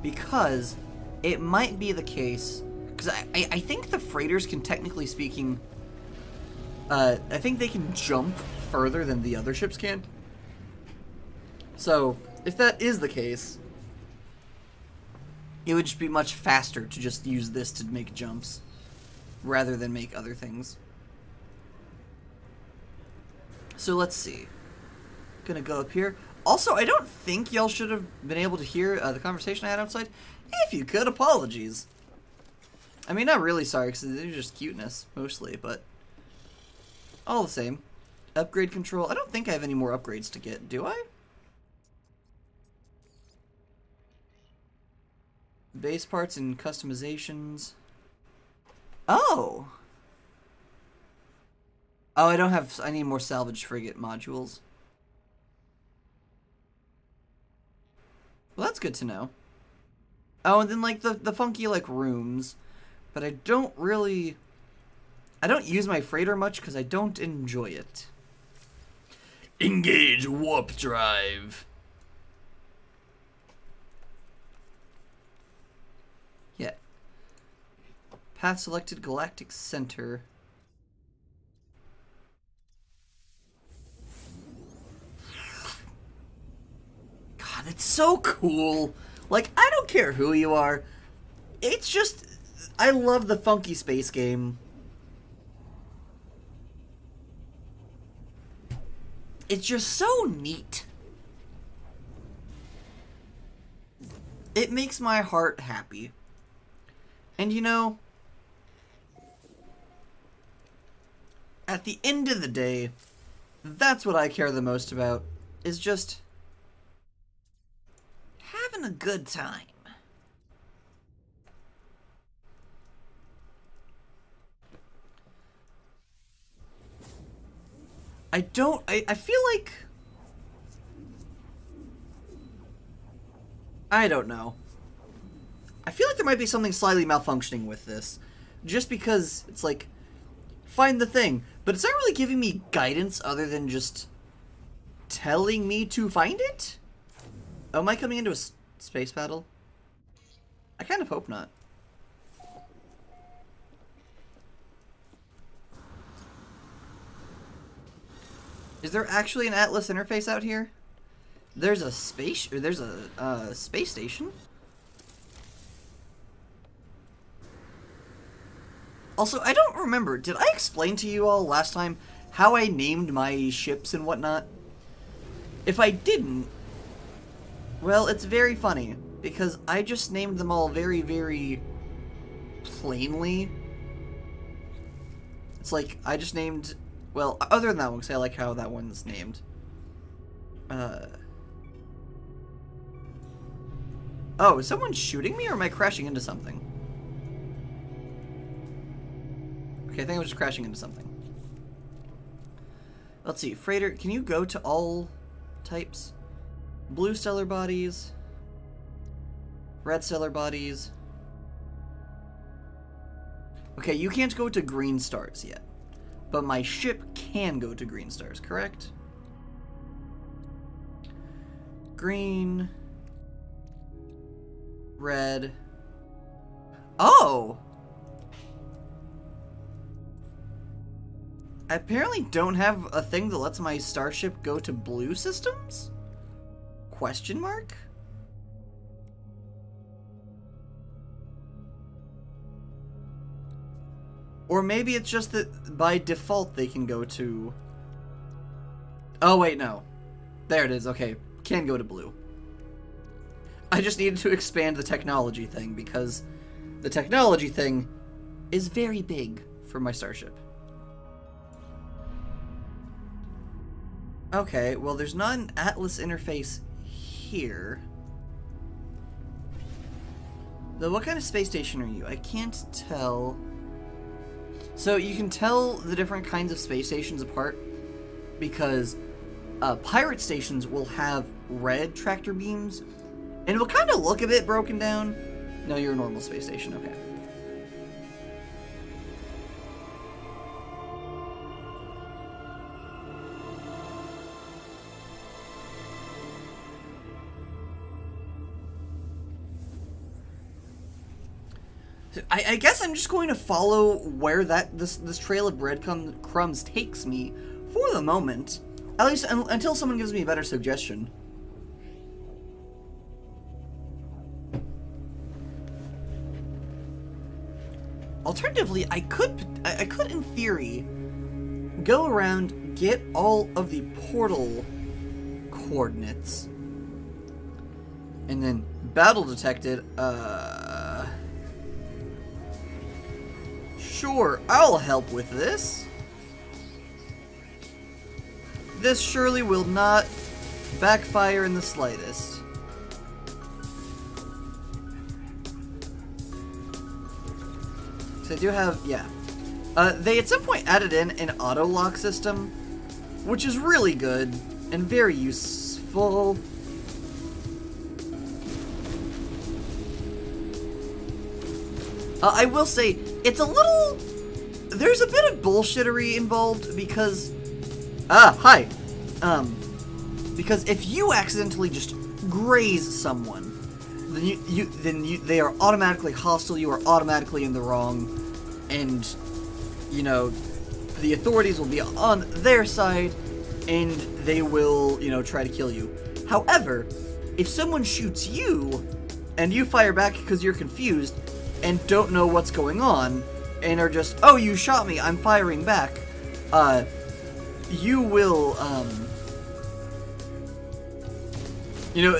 Because it might be the case, because I think the freighters can, technically speaking, I think they can jump further than the other ships can. So, if that is the case, it would just be much faster to just use this to make jumps, rather than make other things. So let's see. Gonna go up here. Also, I don't think y'all should have been able to hear the conversation I had outside. If you could, apologies. I mean, not really sorry, because they're just cuteness, mostly, but all the same. Upgrade control. I don't think I have any more upgrades to get, do I? Base parts and customizations. Oh! Oh, I need more salvage frigate modules. Well, that's good to know. Oh, and then, like, the funky, like, rooms. But I don't use my freighter much because I don't enjoy it. Engage warp drive. Yeah. Path selected, galactic center. God, it's so cool. Like, I don't care who you are. It's just, I love the funky space game. It's just so neat. It makes my heart happy. And you know, at the end of the day, that's what I care the most about, is just having a good time. I feel like, I don't know. I feel like there might be something slightly malfunctioning with this. Just because it's like, find the thing. But it's not really giving me guidance other than just telling me to find it? Oh, am I coming into a space battle? I kind of hope not. Is there actually an Atlas interface out here? There's a space station? Also, I don't remember. Did I explain to you all last time how I named my ships and whatnot? If I didn't, well, it's very funny, because I just named them all very, very plainly. It's like, I just named, well, other than that one, because I like how that one's named. Oh, is someone shooting me, or am I crashing into something? Okay, I think I was just crashing into something. Let's see, freighter, can you go to all types? Blue stellar bodies, red stellar bodies. Okay, you can't go to green stars yet, but my ship can go to green stars, correct? Green, red. Oh! I apparently don't have a thing that lets my starship go to blue systems? Question mark? Or maybe it's just that by default they can go to... Oh, wait, no. There it is, okay. Can go to blue. I just needed to expand the technology thing, because the technology thing is very big for my starship. Okay, well, there's not an Atlas interface here. Though, what kind of space station are you? I can't tell. So, you can tell the different kinds of space stations apart because pirate stations will have red tractor beams, and it will kind of look a bit broken down. No, you're a normal space station, okay. I guess I'm just going to follow where this trail of breadcrumbs takes me for the moment, at least until someone gives me a better suggestion. Alternatively, I could in theory go around, get all of the portal coordinates, and then battle detected. Sure, I'll help with this. This surely will not backfire in the slightest. So I do have, yeah. They at some point added in an auto lock system, which is really good and very useful. I will say, it's a little... There's a bit of bullshittery involved because... hi! Because if you accidentally just graze someone, then they are automatically hostile, you are automatically in the wrong, and, you know, the authorities will be on their side, and they will, you know, try to kill you. However, if someone shoots you, and you fire back because you're confused, and don't know what's going on, and are just, oh, you shot me, I'm firing back, you will, you know,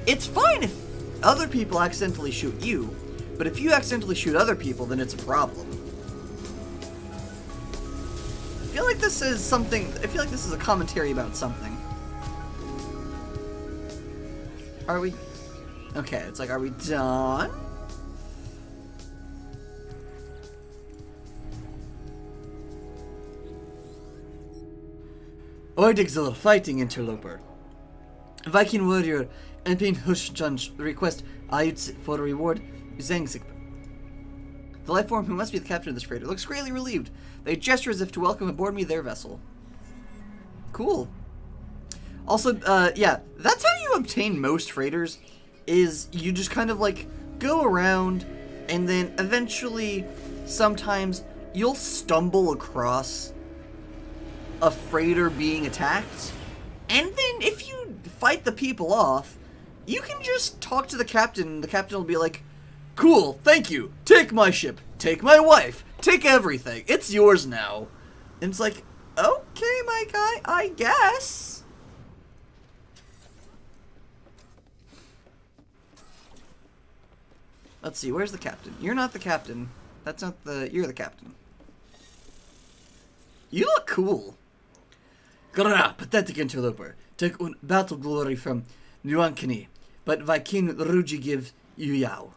it's fine if other people accidentally shoot you, but if you accidentally shoot other people, then it's a problem. I feel like this is something, I feel like this is a commentary about something. Are we, okay, it's like, are we done? Ordig's a little fighting, interloper. Viking warrior and Pain Hushjunj request Ayutz for reward Zangzik. The life form who must be the captain of this freighter looks greatly relieved. They gesture as if to welcome aboard me their vessel. Cool. Also, yeah, that's how you obtain most freighters, is you just kind of like go around and then eventually sometimes you'll stumble across a freighter being attacked, and then if you fight the people off, you can just talk to the captain, and the captain will be like, cool, thank you, take my ship, take my wife, take everything, it's yours now. And it's like, okay, my guy, I guess. Let's see, where's the captain? You're not the captain. That's not the... You're the captain. You look cool. Grrrr, pathetic interloper. Take battle glory from Nuankini, but Viking Ruji give you Yao.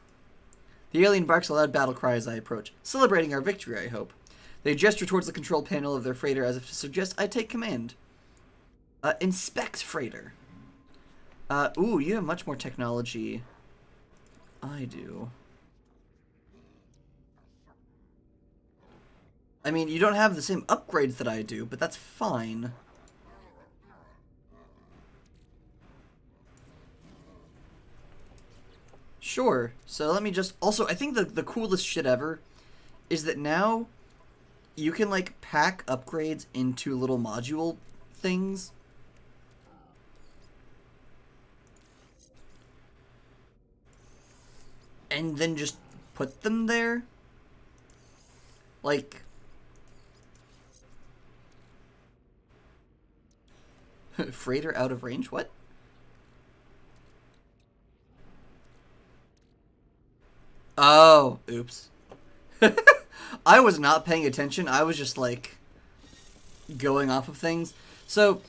The alien barks a loud battle cry as I approach, celebrating our victory, I hope. They gesture towards the control panel of their freighter as if to suggest I take command. Inspect freighter. Ooh, you have much more technology. I do. I mean, you don't have the same upgrades that I do, but that's fine. Sure. So let me just... Also, I think the coolest shit ever is that now you can, like, pack upgrades into little module things. And then just put them there. Like, Freighter out of range? What? Oh, oops. I was not paying attention. I was just like going off of things. So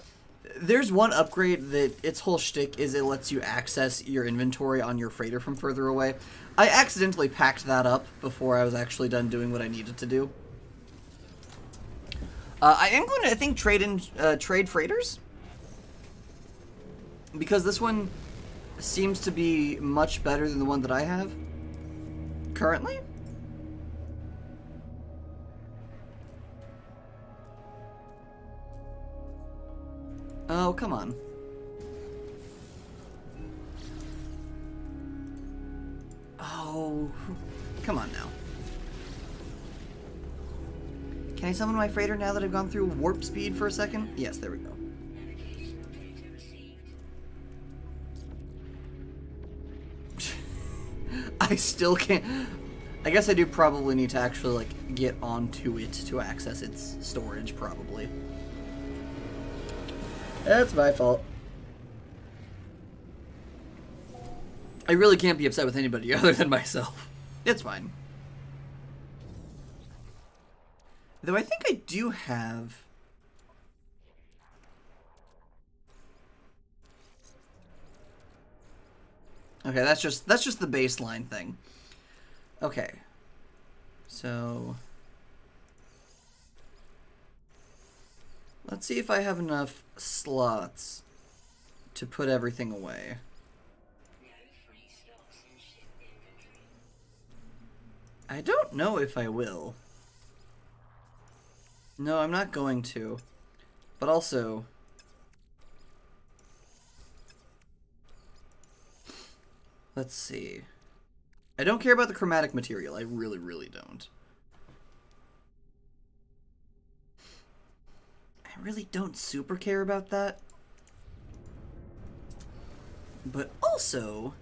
there's one upgrade that its whole shtick is it lets you access your inventory on your freighter from further away. I accidentally packed that up before I was actually done doing what I needed to do. I am going to, I think, trade freighters, because this one seems to be much better than the one that I have currently. Oh, come on. Oh, come on now. Can I summon my freighter now that I've gone through warp speed for a second? Yes, there we go. I still can't. I guess I do probably need to actually, like, get onto it to access its storage, probably. That's my fault. I really can't be upset with anybody other than myself. It's fine. Though I think I do have... Okay, that's just the baseline thing. Okay. So let's see if I have enough slots to put everything away. I don't know if I will. No, I'm not going to. But also, let's see. I don't care about the chromatic material. I really, really don't. I really don't super care about that. But also,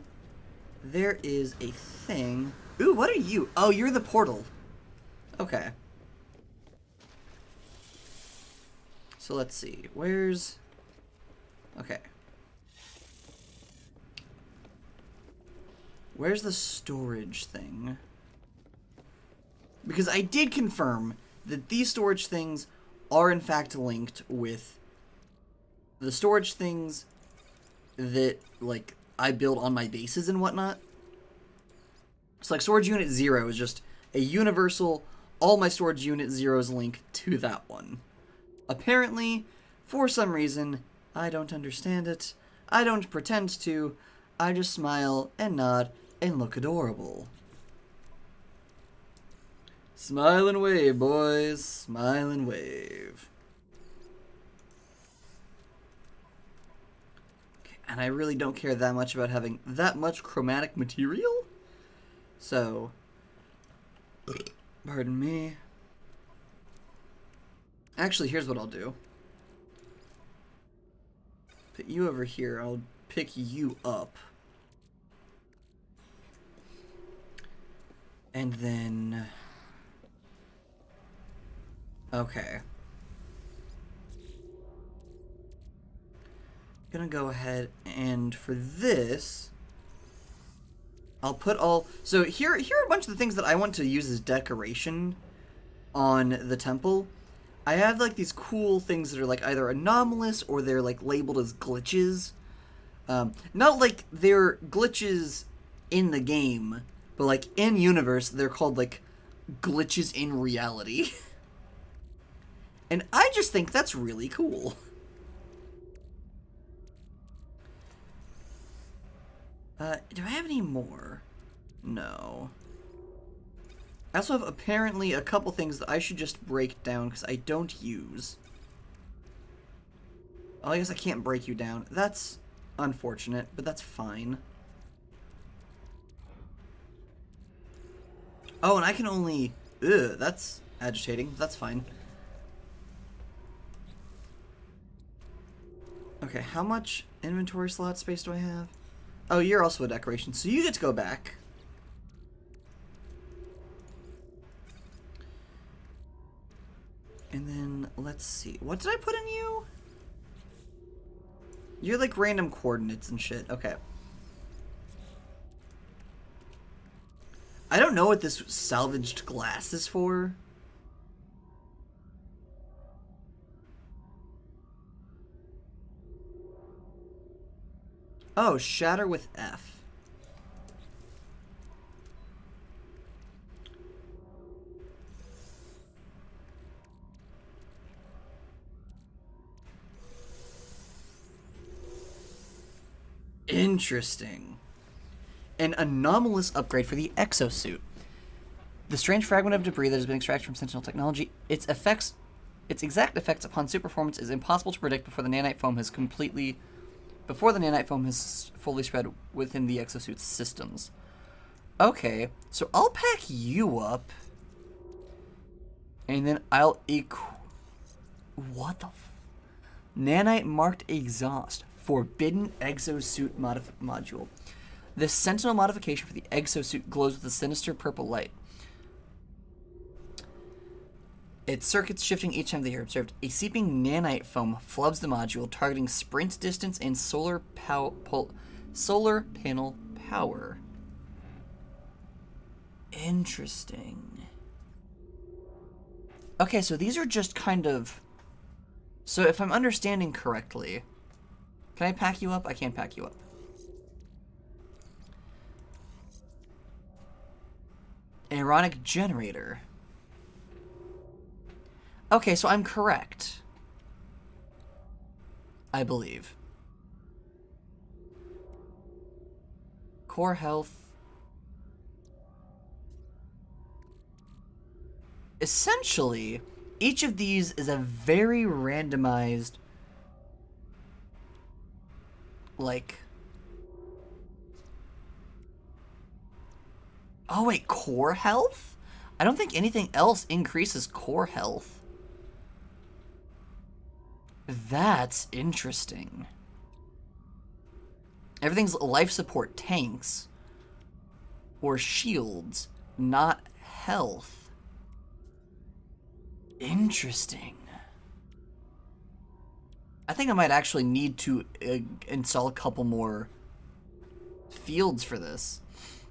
there is a thing. Ooh, what are you? Oh, you're the portal. Okay. So let's see. Where's... Okay. Where's the storage thing? Because I did confirm that these storage things are in fact linked with the storage things that, like, I build on my bases and whatnot. So, like, storage unit 0 is just a universal, all my storage unit 0s link to that one. Apparently, for some reason, I don't understand it. I don't pretend to. I just smile and nod and look adorable. Smile and wave, boys. Smile and wave. Okay, and I really don't care that much about having that much chromatic material. So, pardon me. Actually, here's what I'll do. Put you over here. I'll pick you up. And then... Okay. Gonna go ahead and for this... I'll put all... So here are a bunch of the things that I want to use as decoration on the temple. I have, like, these cool things that are, like, either anomalous or they're, like, labeled as glitches. Not like they're glitches in the game, but, like, in universe, they're called, like, glitches in reality. And I just think that's really cool. Do I have any more? No. I also have apparently a couple things that I should just break down because I don't use. Oh, I guess I can't break you down. That's unfortunate, but that's fine. Oh, and I can only... Ugh, that's agitating. That's fine. Okay, how much inventory slot space do I have? Oh, you're also a decoration, so you get to go back. And then, let's see. What did I put in you? You're like random coordinates and shit. Okay. I don't know what this salvaged glass is for. Oh, shatter with F. Interesting. An anomalous upgrade for the exosuit. The strange fragment of debris that has been extracted from Sentinel technology, its exact effects upon suit performance is impossible to predict before the nanite foam has fully spread within the exosuit's systems. Okay, so I'll pack you up, and then I'll what the nanite marked exhaust. Forbidden exosuit module. This sentinel modification for the exosuit glows with a sinister purple light. Its circuits shifting each time they are observed. A seeping nanite foam floods the module, targeting sprint distance and solar panel power. Interesting. Okay, so these are just kind of... So if I'm understanding correctly... Can I pack you up? I can't pack you up. Ironic generator. Okay, so I'm correct. I believe. Core health. Essentially, each of these is a very randomized, like... Oh wait, core health? I don't think anything else increases core health. That's interesting. Everything's life support tanks. Or shields, not health. Interesting. I think I might actually need to install a couple more fields for this.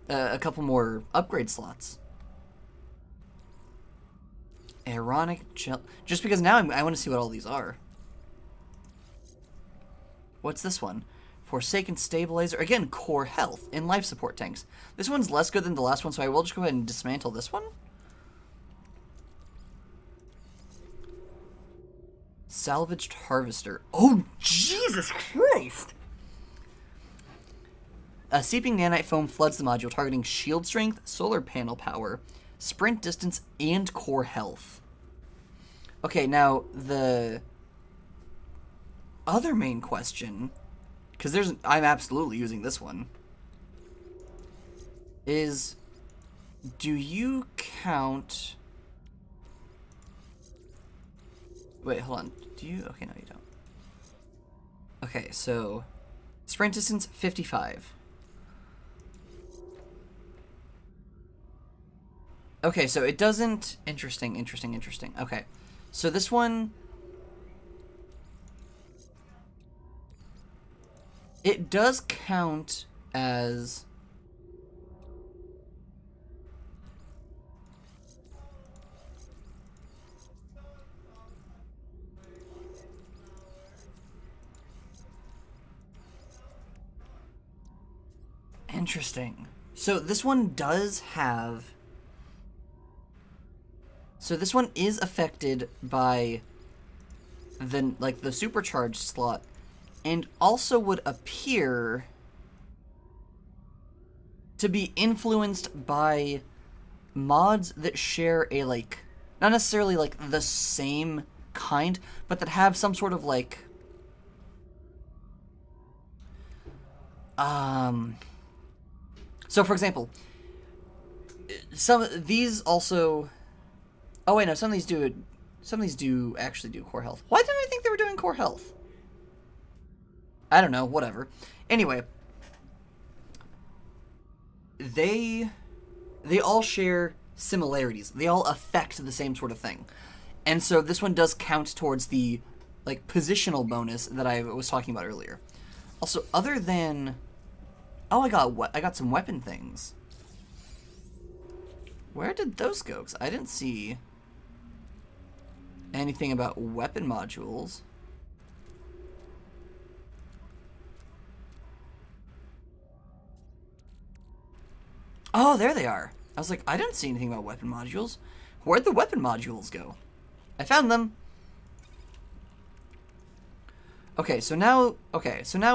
A couple more upgrade slots. Ironic gel. Just because now I want to see what all these are. What's this one? Forsaken stabilizer. Again, core health and life support tanks. This one's less good than the last one, so I will just go ahead and dismantle this one. Salvaged harvester. Oh, Jesus Christ! A seeping nanite foam floods the module, targeting shield strength, solar panel power, sprint distance, and core health. Okay, now the other main question, because I'm absolutely using this one, is do you count... Wait, hold on. Do you? Okay, no, you don't. Okay, so sprint distance 55. Okay, so it doesn't... Interesting. Okay, so this one... It does count as... Interesting. So this one does have... So this one is affected by the supercharged slot, and also would appear to be influenced by mods that share a, like, not necessarily like the same kind, but that have some sort of like so for example, some of these also... Oh wait, no, some of these do actually do core health. Why didn't I think they were doing core health? I don't know, whatever. Anyway, they all share similarities. They all affect the same sort of thing. And so this one does count towards the, like, positional bonus that I was talking about earlier. Also, other than... Oh, I got some weapon things. Where did those go? 'Cause I didn't see anything about weapon modules. Oh, there they are. I was like, I didn't see anything about weapon modules. Where'd the weapon modules go? I found them. Okay, so now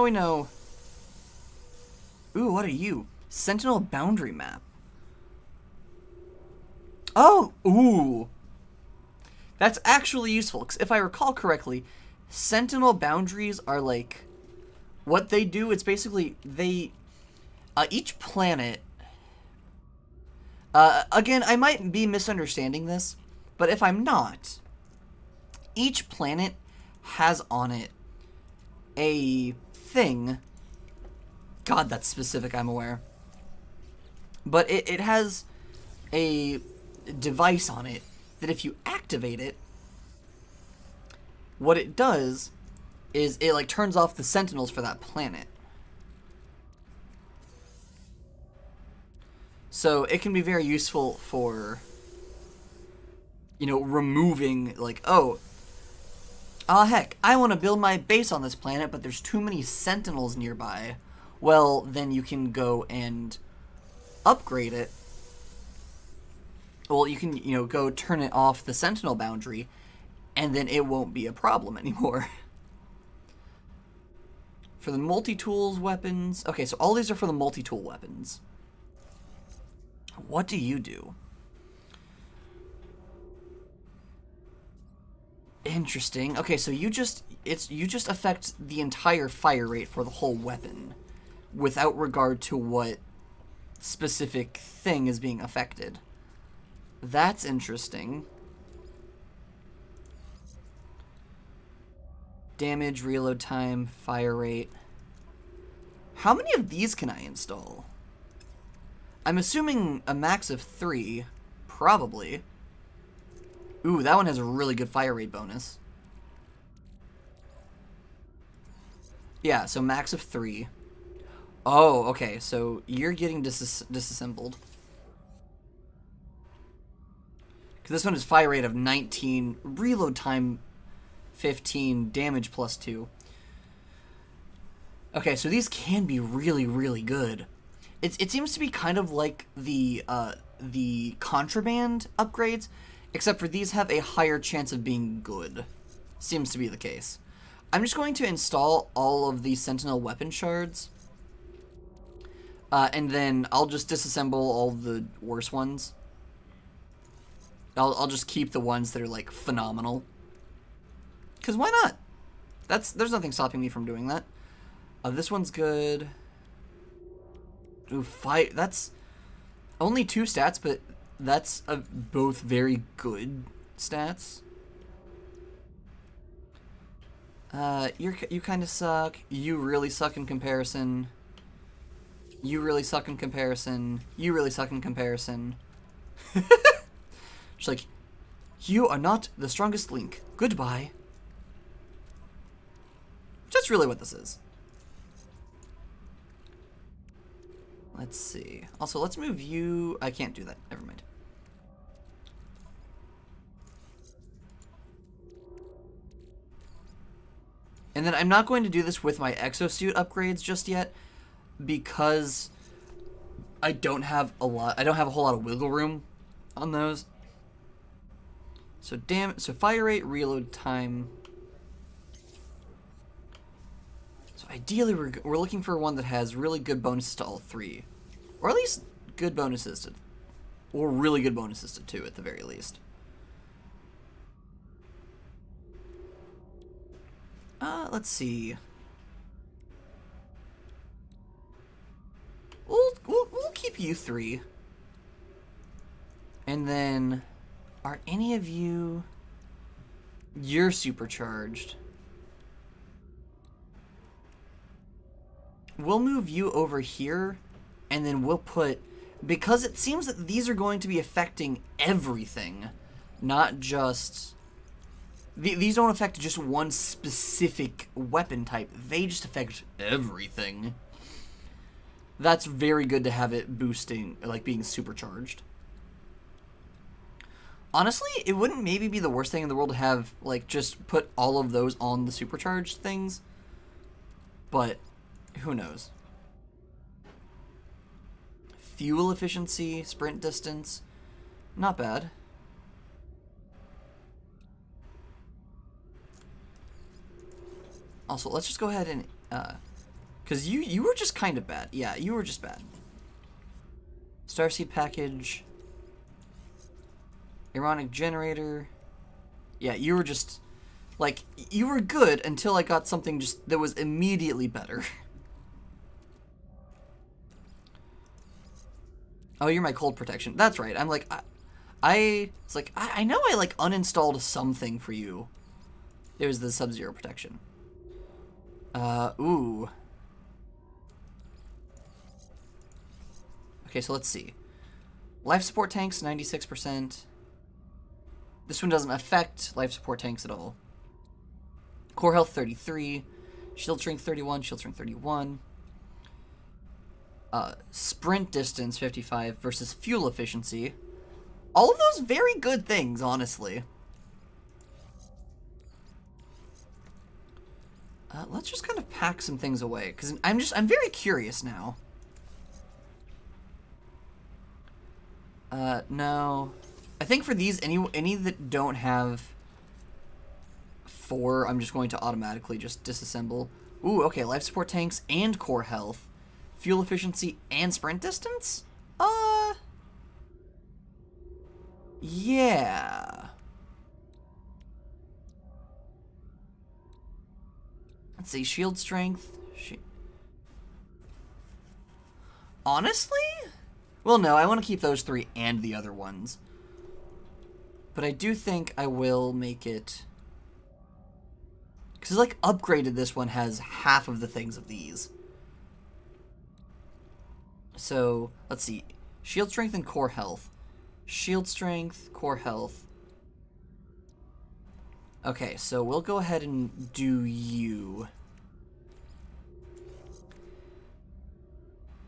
we know. Ooh, what are you? Sentinel boundary map. Oh, ooh. That's actually useful, because if I recall correctly, Sentinel boundaries are like, what they do, it's basically, each planet, again, I might be misunderstanding this, but if I'm not, each planet has on it a thing, God, that's specific, I'm aware, but it has a device on it that if you activate it, what it does is it like turns off the sentinels for that planet. So it can be very useful for, you know, removing like, oh heck, I want to build my base on this planet, but there's too many sentinels nearby. Well, then you can go and upgrade it. Well, you can, you know, go turn it off the sentinel boundary, and then it won't be a problem anymore. For the multi-tools weapons... Okay, so all these are for the multi-tool weapons. What do you do? Interesting. Okay, so you just affect the entire fire rate for the whole weapon, without regard to what specific thing is being affected. That's interesting. Damage, reload time, fire rate. How many of these can I install? I'm assuming a max of 3, probably. Ooh, that one has a really good fire rate bonus. Yeah, so max of 3. Oh, okay, so you're getting disassembled. Because this one is fire rate of 19, reload time 15, damage plus 2. Okay, so these can be really, really good. It seems to be kind of like the contraband upgrades, except for these have a higher chance of being good. Seems to be the case. I'm just going to install all of the Sentinel weapon shards. And then I'll just disassemble all the worse ones. I'll just keep the ones that are, like, phenomenal. Because why not? There's nothing stopping me from doing that. This one's good. Ooh, that's only 2 stats, but that's both very good stats. You kind of suck. You really suck in comparison. You really suck in comparison. You really suck in comparison. She's like, you are not the strongest link. Goodbye. That's really what this is. Let's see. Also, let's move you. I can't do that. Never mind. And then I'm not going to do this with my exosuit upgrades just yet, because I don't have a whole lot of wiggle room on those. So so fire rate, reload time. So ideally we're looking for one that has really good bonuses to all 3. Or at least good bonuses to, or really good bonuses to 2 at the very least. Let's see. We'll keep you 3. And then, are any of you... You're supercharged. We'll move you over here, and then we'll put... Because it seems that these are going to be affecting everything, not just These don't affect just one specific weapon type. They just affect everything. That's very good to have it boosting, like being supercharged. Honestly, it wouldn't maybe be the worst thing in the world to have, like, just put all of those on the supercharged things. But, who knows? Fuel efficiency, sprint distance, not bad. Also, let's just go ahead and, because you were just kind of bad. Yeah, you were just bad. Starseed package. Ironic generator. Yeah, you were just, like, you were good until I got something just that was immediately better. Oh, you're my cold protection. That's right. I'm like, it's like, I know I, like, uninstalled something for you. It was the Sub-Zero protection. Ooh. Okay, so let's see. Life support tanks, 96%. This one doesn't affect life support tanks at all. Core health, 33. Shield strength, 31. Shield strength, 31. Sprint distance, 55 versus fuel efficiency. All of those very good things, honestly. Let's just kind of pack some things away, because I'm very curious now. No. I think for these, any that don't have 4, I'm just going to automatically just disassemble. Ooh, okay, life support tanks and core health. Fuel efficiency and sprint distance? Yeah. Let's see, shield strength. Honestly? Well, no, I want to keep those 3 and the other ones. But I do think I will make it... Because, like, upgraded this one has half of the things of these. So, let's see. Shield strength and core health. Shield strength, core health. Okay, so we'll go ahead and do you.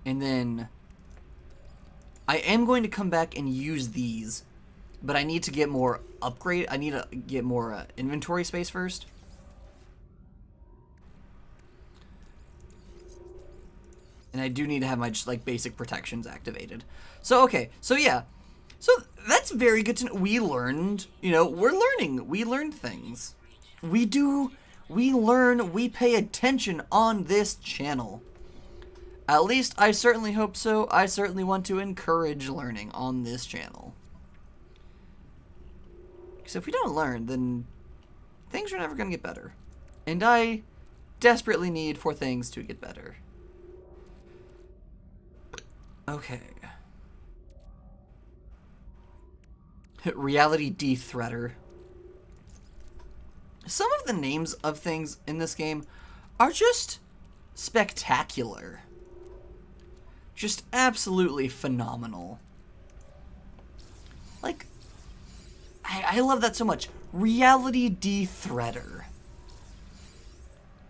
And then... I am going to come back and use these, but I need to get more upgrade. I need to get more inventory space first. And I do need to have my just like basic protections activated. So okay, so yeah, so that's very good to know. We learned, you know, we're learning. We learned things. We learn. We pay attention on this channel. At least, I certainly hope so. I certainly want to encourage learning on this channel. Because if we don't learn, then things are never going to get better. And I desperately need for things to get better. Okay. Reality de-threader. Some of the names of things in this game are just spectacular. Just absolutely phenomenal. Like, I love that so much. Reality de-threader.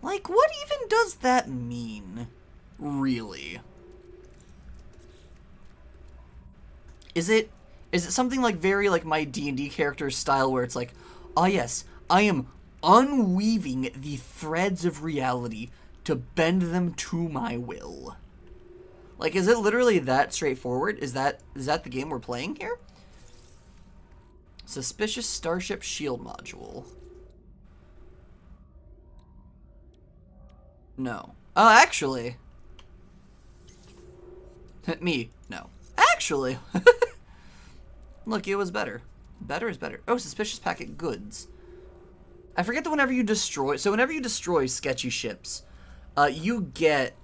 Like, what even does that mean? Really? Is it something like very like my D&D character's style where it's like, oh yes, I am unweaving the threads of reality to bend them to my will? Like, is it literally that straightforward? Is that the game we're playing here? Suspicious Starship Shield Module. No. Oh, actually. Me. No. Actually. Look, it was better. Better is better. Oh, Suspicious Packet Goods. I forget that whenever you destroy... So whenever you destroy sketchy ships, you get...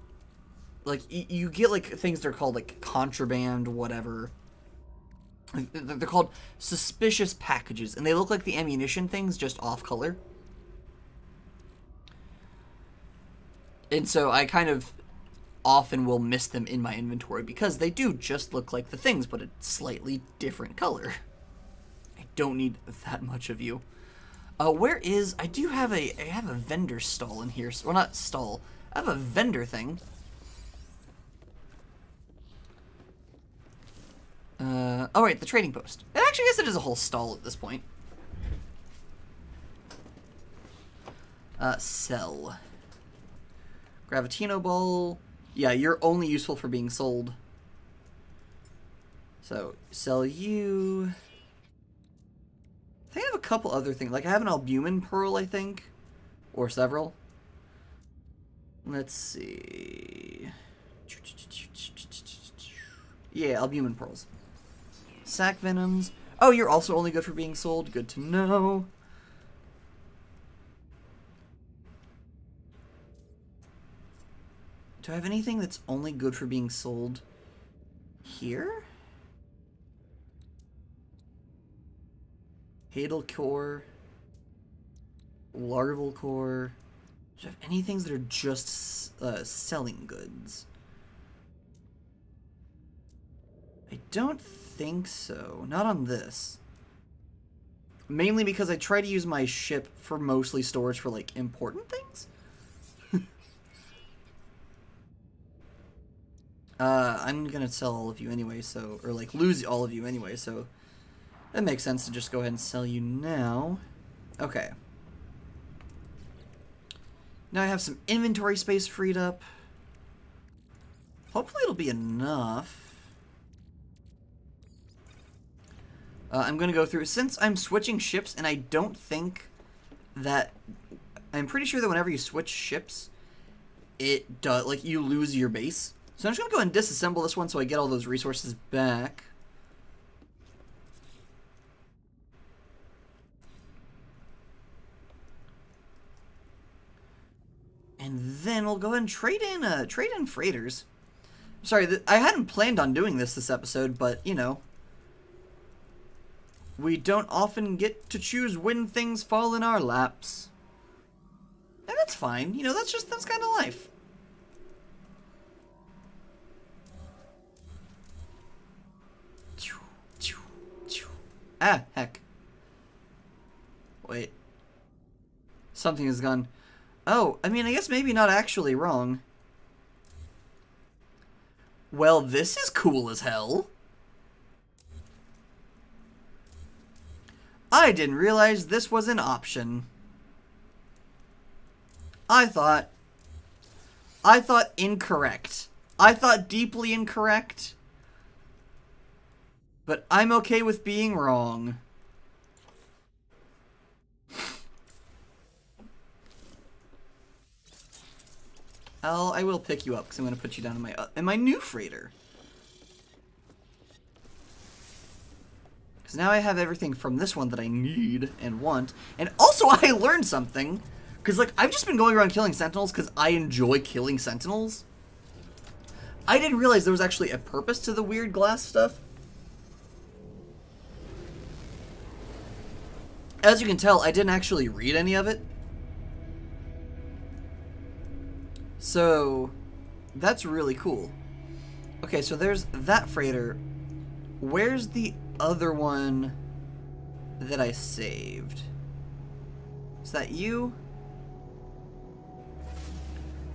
Like, you get, like, things that are called, like, contraband, whatever. They're called suspicious packages, and they look like the ammunition things, just off-color. And so I kind of often will miss them in my inventory, because they do just look like the things, but a slightly different color. I don't need that much of you. Where is... I do have I have a vendor stall in here. Well, not stall. I have a vendor thing. Oh, right, the trading post. And actually, I guess it is a whole stall at this point. Sell. Gravitino ball. Yeah, you're only useful for being sold. So, sell you. I think I have a couple other things. Like, I have an albumin pearl, I think. Or several. Let's see. Yeah, albumin pearls. Sac venoms. Oh, you're also only good for being sold. Good to know. Do I have anything that's only good for being sold here? Hadal core. Larval core. Do I have any things that are just selling goods? I don't think so. Not on this. Mainly because I try to use my ship for mostly storage for, like, important things. I'm gonna sell all of you anyway, so... Or, like, lose all of you anyway, so... That makes sense to just go ahead and sell you now. Okay. Now I have some inventory space freed up. Hopefully it'll be enough. I'm going to go through... Since I'm switching ships, and I don't think that... I'm pretty sure that whenever you switch ships, it does... Like, you lose your base. So I'm just going to go ahead and disassemble this one so I get all those resources back. And then we'll go ahead and trade in freighters. Sorry, I hadn't planned on doing this episode, but, you know... We don't often get to choose when things fall in our laps. And that's fine. You know, that's kind of life. Ah, heck. Wait. Something has gone... Oh, I mean, I guess maybe not actually wrong. Well, this is cool as hell. I didn't realize this was an option. I thought incorrect. I thought deeply incorrect. But I'm okay with being wrong. I will pick you up because I'm going to put you down in my new freighter. Because now I have everything from this one that I need and want. And also I learned something. Because, like, I've just been going around killing sentinels because I enjoy killing sentinels. I didn't realize there was actually a purpose to the weird glass stuff. As you can tell, I didn't actually read any of it. So, that's really cool. Okay, so there's that freighter. Where's the other one that I saved? Is that you?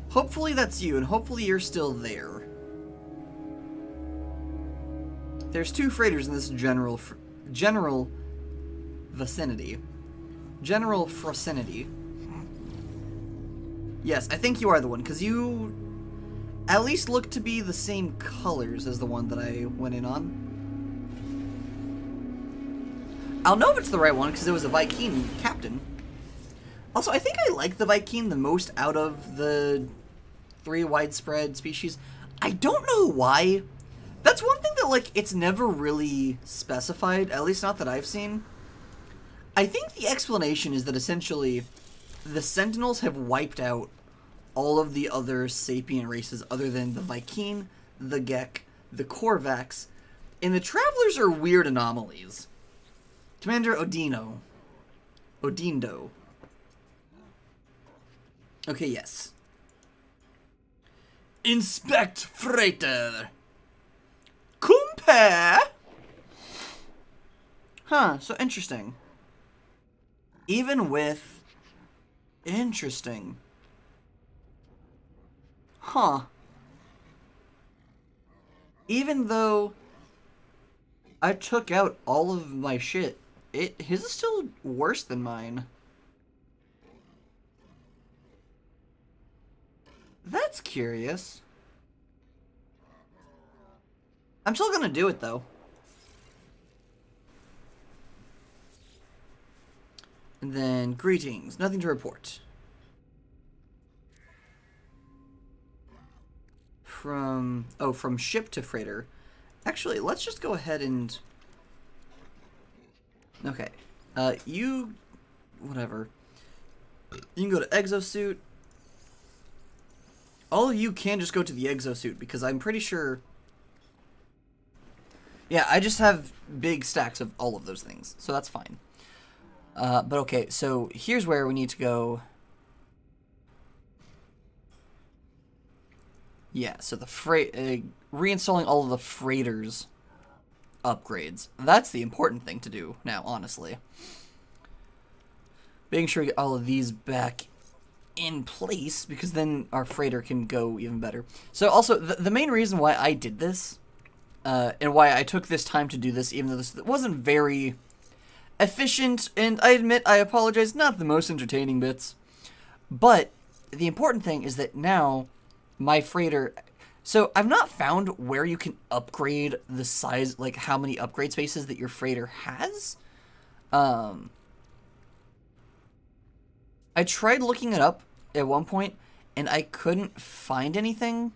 Hopefully that's you, and hopefully you're still there. There's two freighters in this general vicinity. General vicinity. Yes, I think you are the one, because you at least look to be the same colors as the one that I went in on. I'll know if it's the right one, because it was a Viking captain. Also, I think I like the Viking the most out of the 3 widespread species. I don't know why. That's one thing that, like, it's never really specified, at least not that I've seen. I think the explanation is that essentially the Sentinels have wiped out all of the other sapient races other than the Viking, the Gek, the Korvax, and the Travelers are weird anomalies. Commander Odindo. Okay, yes. Inspect freighter. Compare. Huh, so interesting. Even with... Interesting. Huh. Even though I took out all of my shit, his is still worse than mine. That's curious. I'm still gonna do it, though. And then, greetings. Nothing to report. From ship to freighter. Actually, let's just go ahead and... Okay. Whatever. You can go to exosuit. All of you can just go to the exosuit, because I'm pretty sure... Yeah, I just have big stacks of all of those things, so that's fine. But okay, so here's where we need to go. Yeah, so the reinstalling all of the freighters upgrades. That's the important thing to do now, honestly. Making sure we get all of these back in place, because then our freighter can go even better. So also, the main reason why I did this, and why I took this time to do this, even though this wasn't very efficient, and I admit, I apologize, not the most entertaining bits, but the important thing is that now my freighter... So I've not found where you can upgrade the size, like how many upgrade spaces that your freighter has. I tried looking it up at one point, and I couldn't find anything.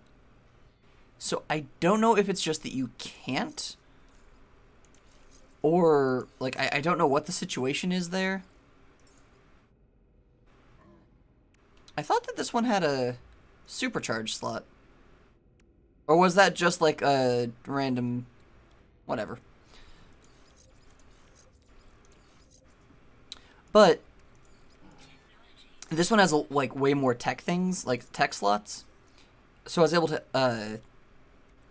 So I don't know if it's just that you can't, or, like, I don't know what the situation is there. I thought that this one had a supercharge slot. Or was that just, like, a random... whatever. But this one has, like, way more tech things, like tech slots. So I was able to,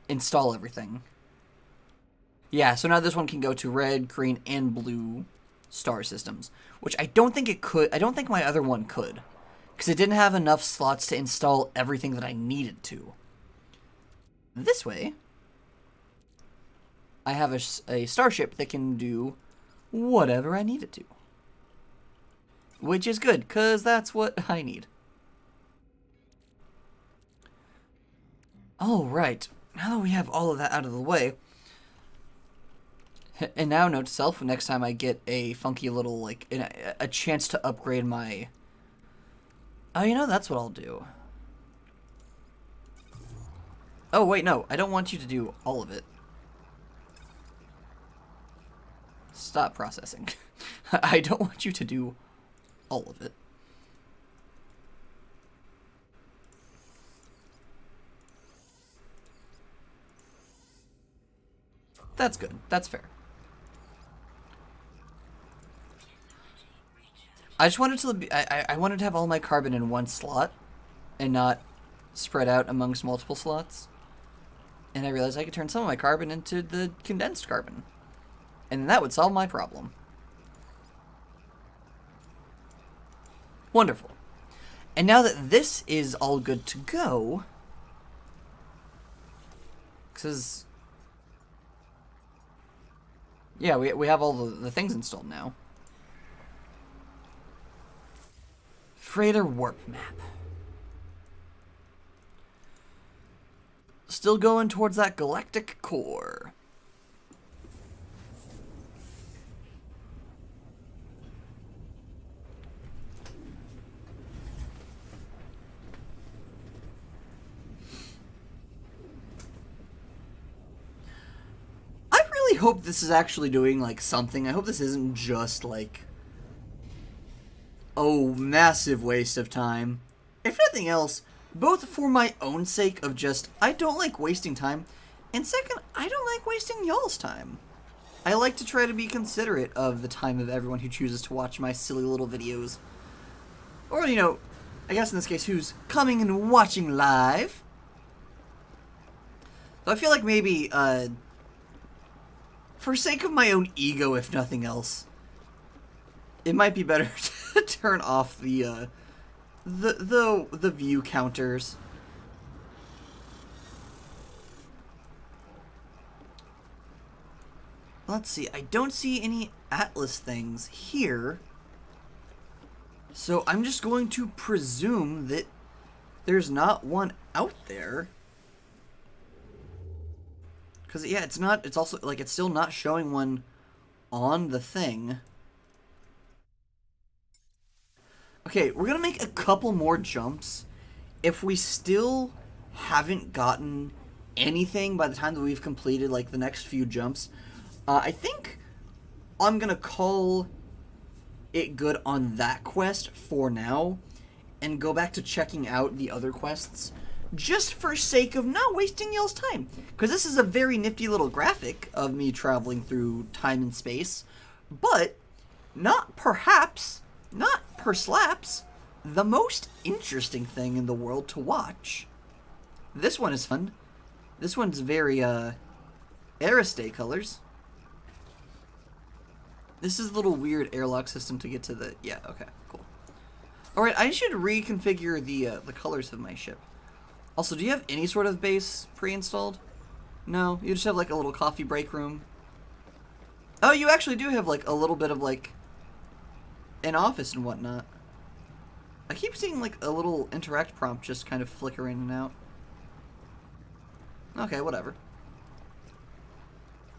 install everything. Yeah, so now this one can go to red, green, and blue star systems, which I don't think it could. I don't think my other one could, because it didn't have enough slots to install everything that I needed to. This way, I have a starship that can do whatever I need it to, which is good, because that's what I need. All right, now that we have all of that out of the way, and now note to self, next time I get a funky little, like, a chance to upgrade my... Oh, you know, that's what I'll do. Oh, wait, no. I don't want you to do all of it. Stop processing. I don't want you to do all of it. That's good. That's fair. I just wanted to be, I wanted to have all my carbon in one slot and not spread out amongst multiple slots. And I realized I could turn some of my carbon into the condensed carbon. And that would solve my problem. Wonderful. And now that this is all good to go, because, yeah, we have all the things installed now. Freighter warp map. Still going towards that galactic core. I really hope this is actually doing, like, something. I hope this isn't just, like, oh, massive waste of time. If nothing else, both for my own sake of just, I don't like wasting time, and second, I don't like wasting y'all's time. I like to try to be considerate of the time of everyone who chooses to watch my silly little videos. Or, you know, I guess in this case, who's coming and watching live. So I feel like maybe, for sake of my own ego, if nothing else, it might be better to turn off the view counters. Let's see. I don't see any Atlas things here. So I'm just going to presume that there's not one out there. Because, yeah, it's not, it's also, like, it's still not showing one on the thing. Okay, we're gonna make a couple more jumps. If we still haven't gotten anything by the time that we've completed, like, the next few jumps, I think I'm gonna call it good on that quest for now and go back to checking out the other quests just for sake of not wasting y'all's time, because this is a very nifty little graphic of me traveling through time and space, but not perhaps, not perslaps, the most interesting thing in the world to watch. This one is fun. This one's very Aristay colors. This is a little weird airlock system to get to the... Yeah, okay, cool. Alright, I should reconfigure the colors of my ship. Also, do you have any sort of base pre-installed? No, you just have, like, a little coffee break room. Oh, you actually do have, like, a little bit of, like, an office and whatnot. I keep seeing, like, a little interact prompt just kind of flicker in and out. Okay, whatever.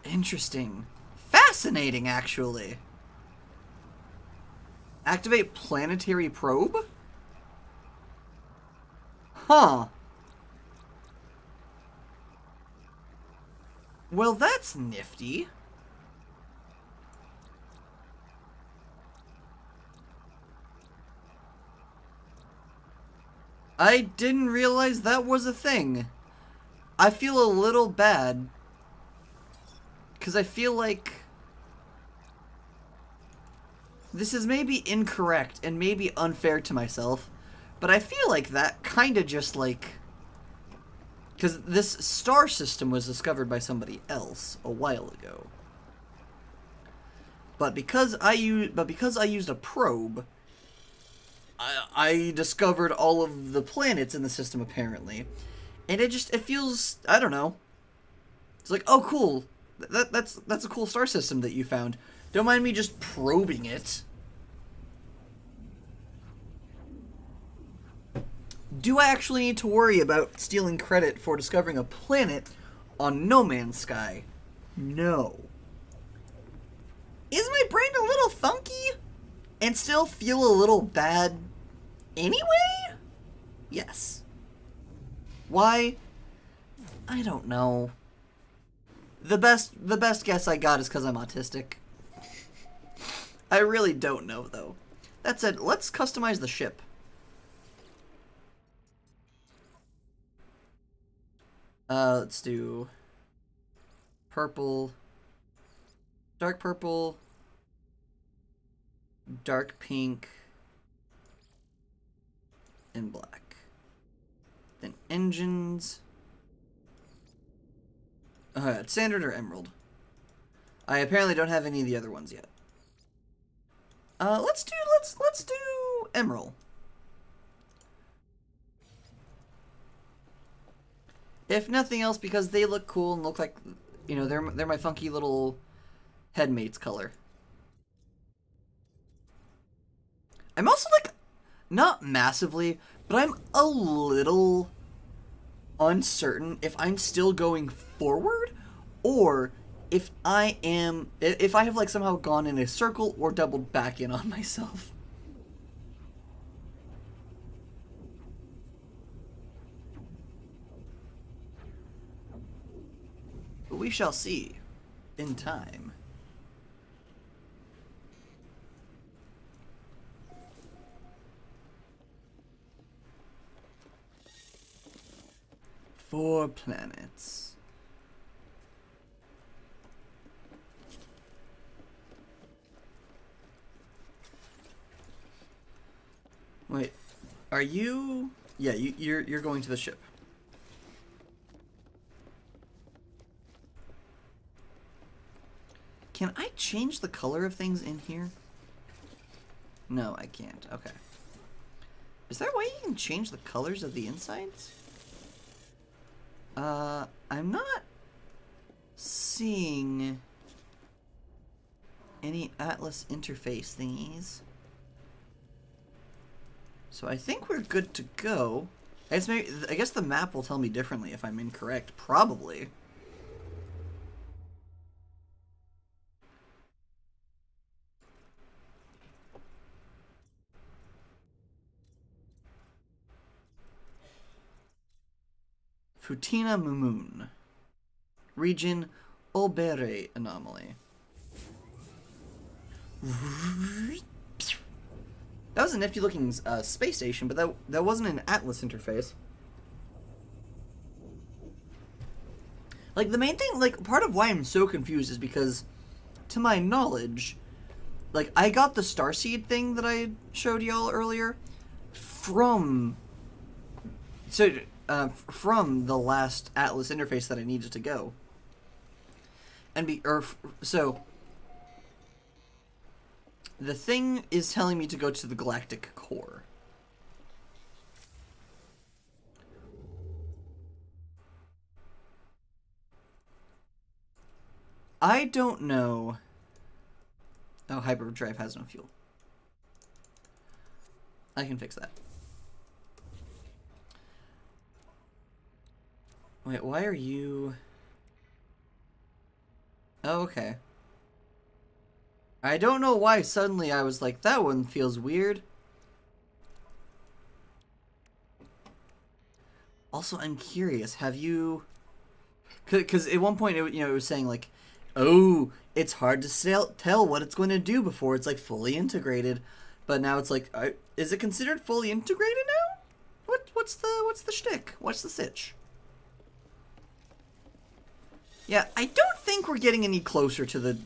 Interesting. Fascinating, actually. Activate planetary probe? Huh. Well, that's nifty. I didn't realize that was a thing. I feel a little bad. Because I feel like this is maybe incorrect and maybe unfair to myself, but I feel like that kind of just like... Because this star system was discovered by somebody else a while ago. But because I used a probe, I discovered all of the planets in the system, apparently. And it feels, I don't know. It's like, oh, cool. That's a cool star system that you found. Don't mind me just probing it. Do I actually need to worry about stealing credit for discovering a planet on No Man's Sky? No. Is my brain a little funky and still feel a little bad anyway? Yes. Why? I don't know. The best guess I got is because I'm autistic. I really don't know, though. That said, let's customize the ship. Let's do purple, dark pink, and black. Then engines. Standard or emerald? I apparently don't have any of the other ones yet. Let's do emerald. If nothing else, because they look cool and look like, you know, they're my funky little headmates color. I'm also like, not massively, but I'm a little uncertain if I'm still going forward or if I have like somehow gone in a circle or doubled back in on myself. But we shall see in time. Four planets. Wait, are you? Yeah, you're going to the ship. Can I change the color of things in here? No, I can't. Okay. Is there a way you can change the colors of the insides? I'm not seeing any Atlas interface thingies. So I think we're good to go. I guess the map will tell me differently if I'm incorrect. Probably. Futina Mumun. Region Olbere anomaly. That was a nifty looking space station, but that wasn't an Atlas interface. Like, the main thing, like, part of why I'm so confused is because, to my knowledge, like, I got the Starseed thing that I showed y'all earlier from the last Atlas interface that I needed to go. So the thing is telling me to go to the galactic core. I don't know. Oh, hyperdrive has no fuel. I can fix that. Wait, why are you... Oh, okay. I don't know why suddenly I was like, that one feels weird. Also, I'm curious, have you... Because at one point, it was saying like, oh, it's hard to tell what it's going to do before it's like fully integrated. But now it's like, is it considered fully integrated now? What's the shtick? What's the sitch? Yeah, I don't think we're getting any closer to the...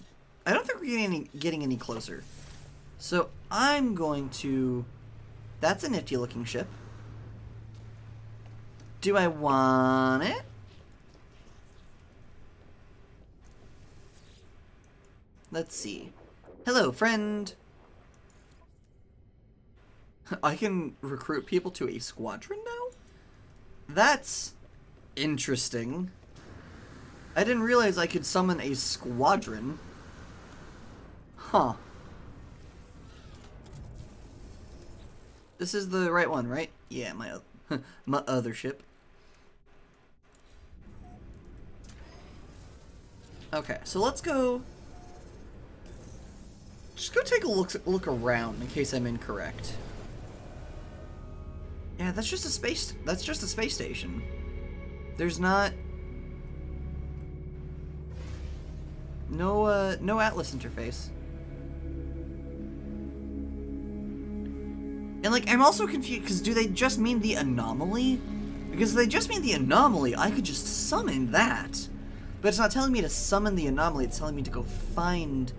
I don't think we're getting any closer. So I'm going to... That's a nifty looking ship. Do I want it? Let's see. Hello, friend. I can recruit people to a squadron now? That's interesting. I didn't realize I could summon a squadron. Huh. This is the right one, right? Yeah, my other ship. Okay, so let's go... Just go take a look around in case I'm incorrect. Yeah, that's just a space station. There's not... No Atlas interface. And, like, I'm also confused, because do they just mean the anomaly? Because if they just mean the anomaly, I could just summon that. But it's not telling me to summon the anomaly, it's telling me to go find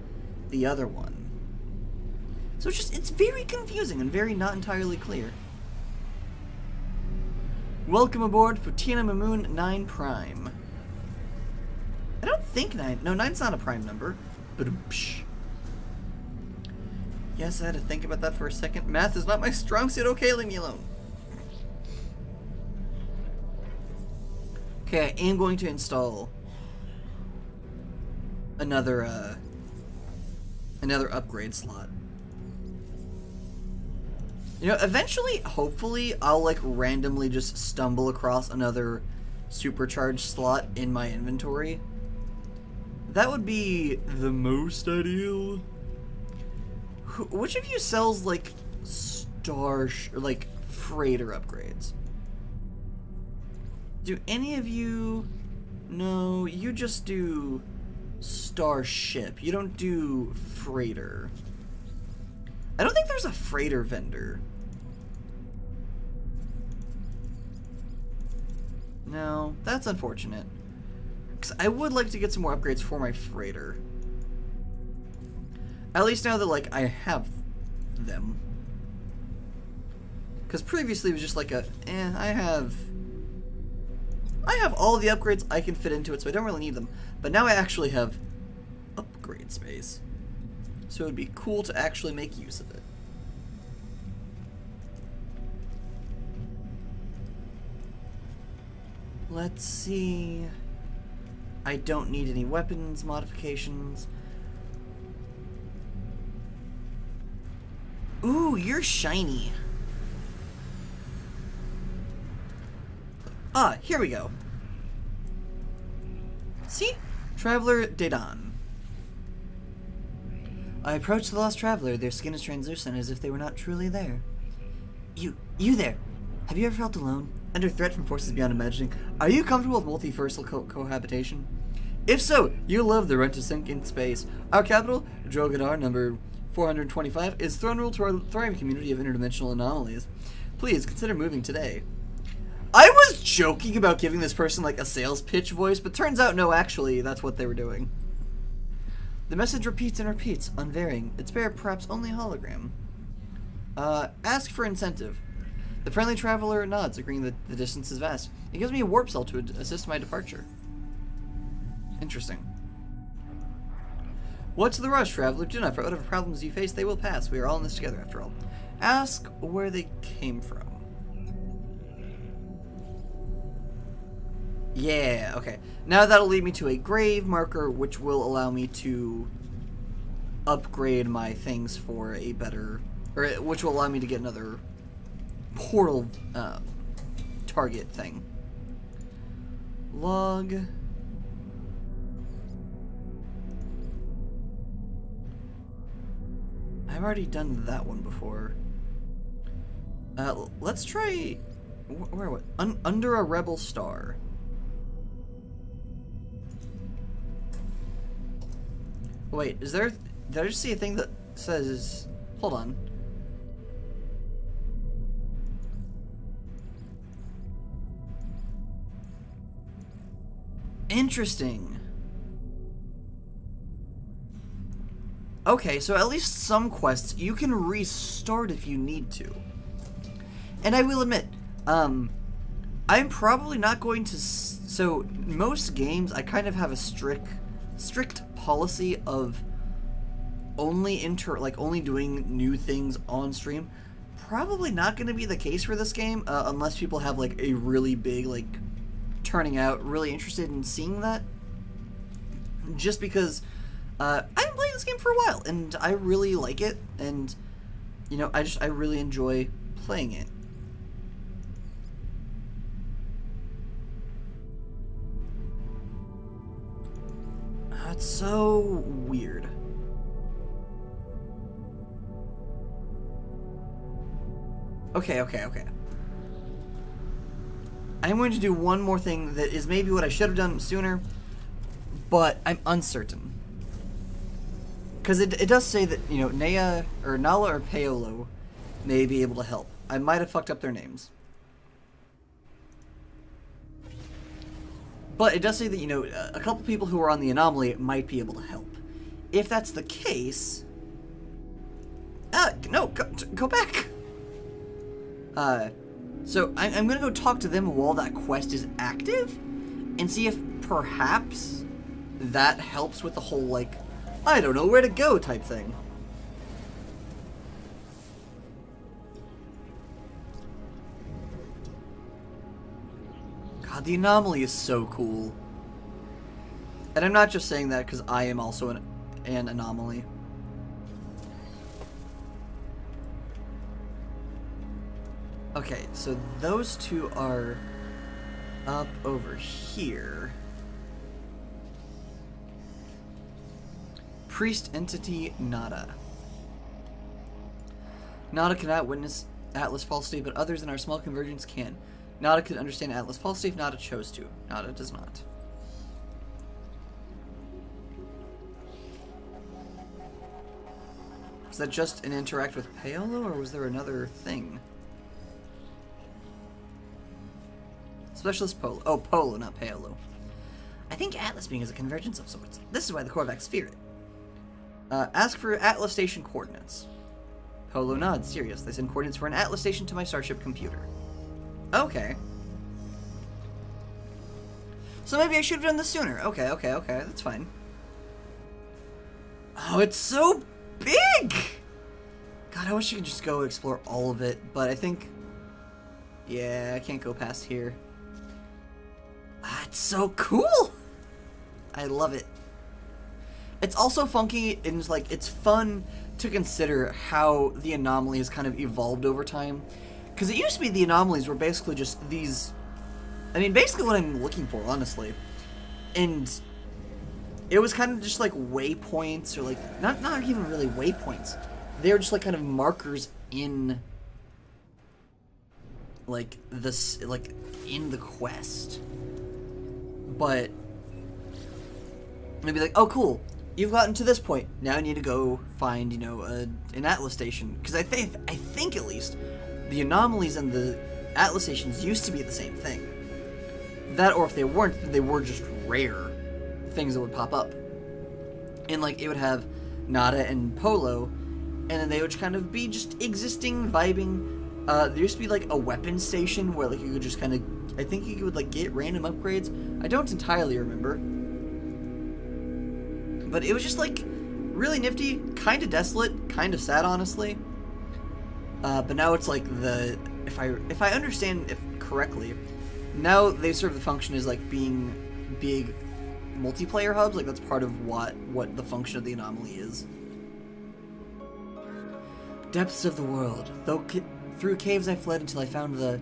the other one. So it's very confusing and very not entirely clear. Welcome aboard Futina Mamoon 9 Prime. I don't think 9... No, 9's not a prime number. But yes, I had to think about that for a second. Math is not my strong suit. Okay, leave me alone. Okay, I am going to install another upgrade slot. You know, eventually, hopefully, I'll like randomly just stumble across another supercharged slot in my inventory. That would be the most ideal. Which of you sells like like freighter upgrades? Do any of you? No, you just do starship. You don't do freighter. I don't think there's a freighter vendor. No, that's unfortunate. Because I would like to get some more upgrades for my freighter. At least now that, like, I have them. Because previously it was just like I have all the upgrades I can fit into it, so I don't really need them. But now I actually have upgrade space. So it would be cool to actually make use of it. Let's see. I don't need any weapons modifications. Ooh, you're shiny. Ah, here we go. See? Traveler Dedan. I approach the lost traveler. Their skin is translucent as if they were not truly there. You there. Have you ever felt alone? Under threat from forces beyond imagining? Are you comfortable with multiversal cohabitation? If so, you love the rent to sink in space. Our capital, Drogadar, number 425, is throne rule to our thriving community of interdimensional anomalies. Please consider moving today. I was joking about giving this person like a sales pitch voice, but turns out no, actually, that's what they were doing. The message repeats and repeats, unvarying. Its bearer perhaps only a hologram. Ask for incentive. The friendly traveler nods, agreeing that the distance is vast. It gives me a warp cell to assist my departure. Interesting. What's the rush, traveler? Do not fret. Whatever problems you face, they will pass. We are all in this together, after all. Ask where they came from. Yeah, okay. Now that'll lead me to a grave marker, which will allow me to upgrade my things for a better... Or which will allow me to get another portal target thing. Log... I've already done that one before. Let's try... Where what? Under a rebel star. Wait, is there... Did I just see a thing that says... Hold on. Interesting. Okay, so at least some quests you can restart if you need to. And I will admit, I'm probably not going to... So, most games, I kind of have a strict policy of only only doing new things on stream. Probably not going to be the case for this game, unless people have like a really big turning out, really interested in seeing that. Just because I've been playing this game for a while and I really like it, and you know, I really enjoy playing it. It's so weird. Okay. I'm going to do one more thing that is maybe what I should have done sooner, but I'm uncertain. Because it does say that, you know, Nea, or Nala or Paolo may be able to help. I might have fucked up their names. But it does say that, you know, a couple people who are on the anomaly might be able to help. If that's the case... no, go back! So I'm gonna go talk to them while that quest is active, and see if perhaps that helps with the whole, like, I don't know where to go type thing. God, the anomaly is so cool. And I'm not just saying that because I am also an anomaly. Okay, so those two are up over here. Priest entity Nada. Nada cannot witness Atlas false state, but others in our small convergence can. Nada could understand Atlas false state if Nada chose to. Nada does not. Was that just an interact with Paolo, or was there another thing? Specialist Polo. Oh, Polo, not Paolo. I think Atlas being is a convergence of sorts. This is why the Korvax fear it. Ask for Atlas Station coordinates. Polo nods. Serious. They send coordinates for an Atlas Station to my Starship computer. Okay. So maybe I should have done this sooner. Okay. That's fine. Oh, it's so big! God, I wish I could just go explore all of it, but I think... Yeah, I can't go past here. It's so cool! I love it. It's also funky, and it's like, it's fun to consider how the anomaly has kind of evolved over time. Because it used to be the anomalies were basically just these... I mean, basically what I'm looking for, honestly. And it was kind of just like waypoints, or like, not even really waypoints. They were just like kind of markers in, like, this, like, in the quest. But it'd be like, oh cool, you've gotten to this point. Now you need to go find, you know, an Atlas station. Because I think at least the anomalies and the Atlas stations used to be the same thing. That, or if they weren't, they were just rare things that would pop up. And like, it would have Nada and Polo, and then they would kind of be just existing, vibing. There used to be like a weapon station where like you could just kind of, I think you could like get random upgrades. I don't entirely remember. But it was just like really nifty, kind of desolate, kind of sad, honestly. But now it's like the, if I understand it correctly, now they serve the function as like being big multiplayer hubs. Like that's part of what the function of the anomaly is. Depths of the world. Through caves I fled until I found the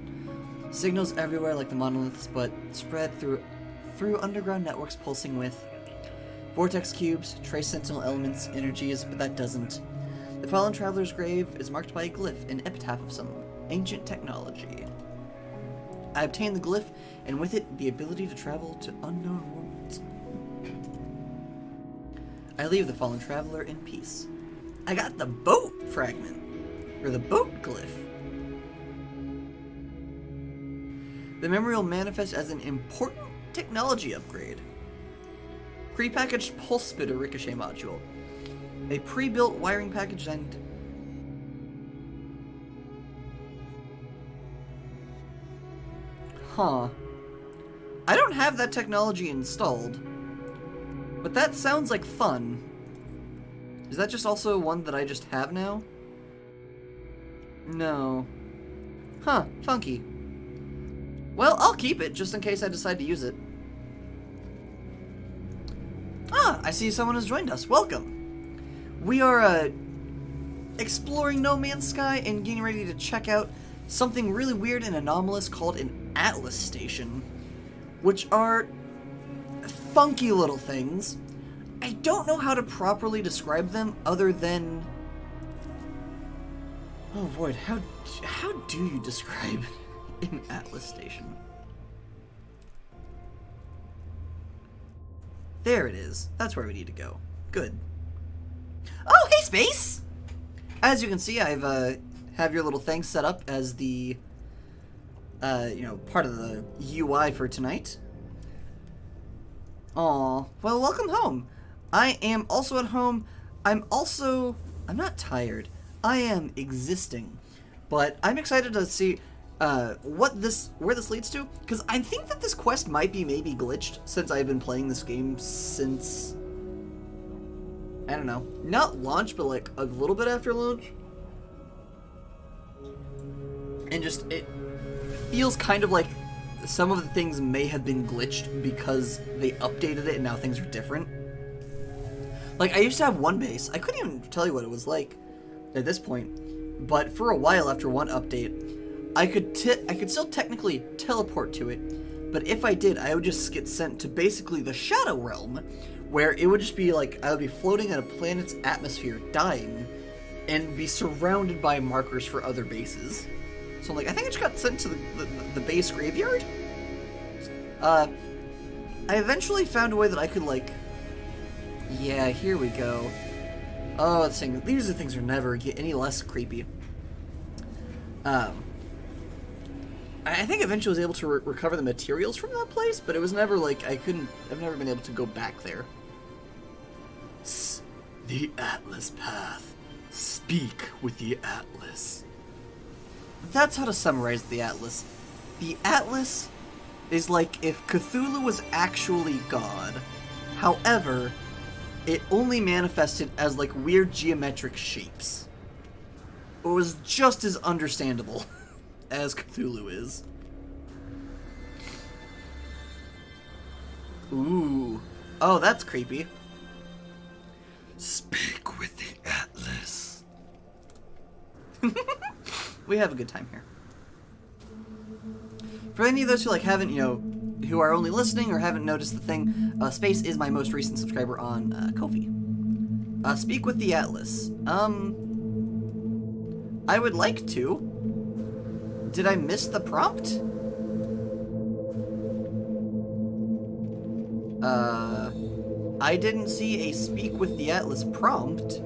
signals everywhere like the monoliths, but spread through underground networks pulsing with vortex cubes, trace sentinel elements, energies, but that doesn't. The fallen traveler's grave is marked by a glyph, an epitaph of some ancient technology. I obtained the glyph, and with it, the ability to travel to unknown worlds. I leave the fallen traveler in peace. I got the boat fragment, or the boat glyph. The memory will manifest as an important technology upgrade. Prepackaged pulse spitter ricochet module. A pre-built wiring package and... Huh. I don't have that technology installed, but that sounds like fun. Is that just also one that I just have now? No. Huh, funky. Well, I'll keep it just in case I decide to use it. Ah, I see someone has joined us. Welcome. We are exploring No Man's Sky and getting ready to check out something really weird and anomalous called an Atlas station, which are funky little things. I don't know how to properly describe them other than... Oh, Void, how do you describe an Atlas station? There it is. That's where we need to go. Good. Oh, hey, Space! As you can see, I've have your little thing set up as the, you know, part of the UI for tonight. Aw, well, welcome home. I am also at home. I'm not tired. I am existing. But I'm excited to see where this leads to, because I think that this quest might be maybe glitched, since I've been playing this game since, I don't know, not launch, but like a little bit after launch. And just, it feels kind of like some of the things may have been glitched because they updated it and now things are different. Like, I used to have one base. I couldn't even tell you what it was like at this point, but for a while after one update, I could still technically teleport to it, but if I did, I would just get sent to basically the Shadow Realm, where it would just be like, I would be floating in a planet's atmosphere, dying, and be surrounded by markers for other bases. So I'm like, I think I just got sent to the base graveyard? I eventually found a way that I could, like... Yeah, here we go. Oh, these things are never get any less creepy. I think eventually I was able to recover the materials from that place, but it was never like, I've never been able to go back there. The Atlas Path. Speak with the Atlas. That's how to summarize the Atlas. The Atlas is like if Cthulhu was actually God. However, it only manifested as like weird geometric shapes. It was just as understandable as Cthulhu is. Ooh. Oh, that's creepy. Speak with the Atlas. We have a good time here. For any of those who haven't, who are only listening or haven't noticed the thing, Space is my most recent subscriber on Ko-fi. Speak with the Atlas. I would like to. Did I miss the prompt? I didn't see a Speak with the Atlas prompt.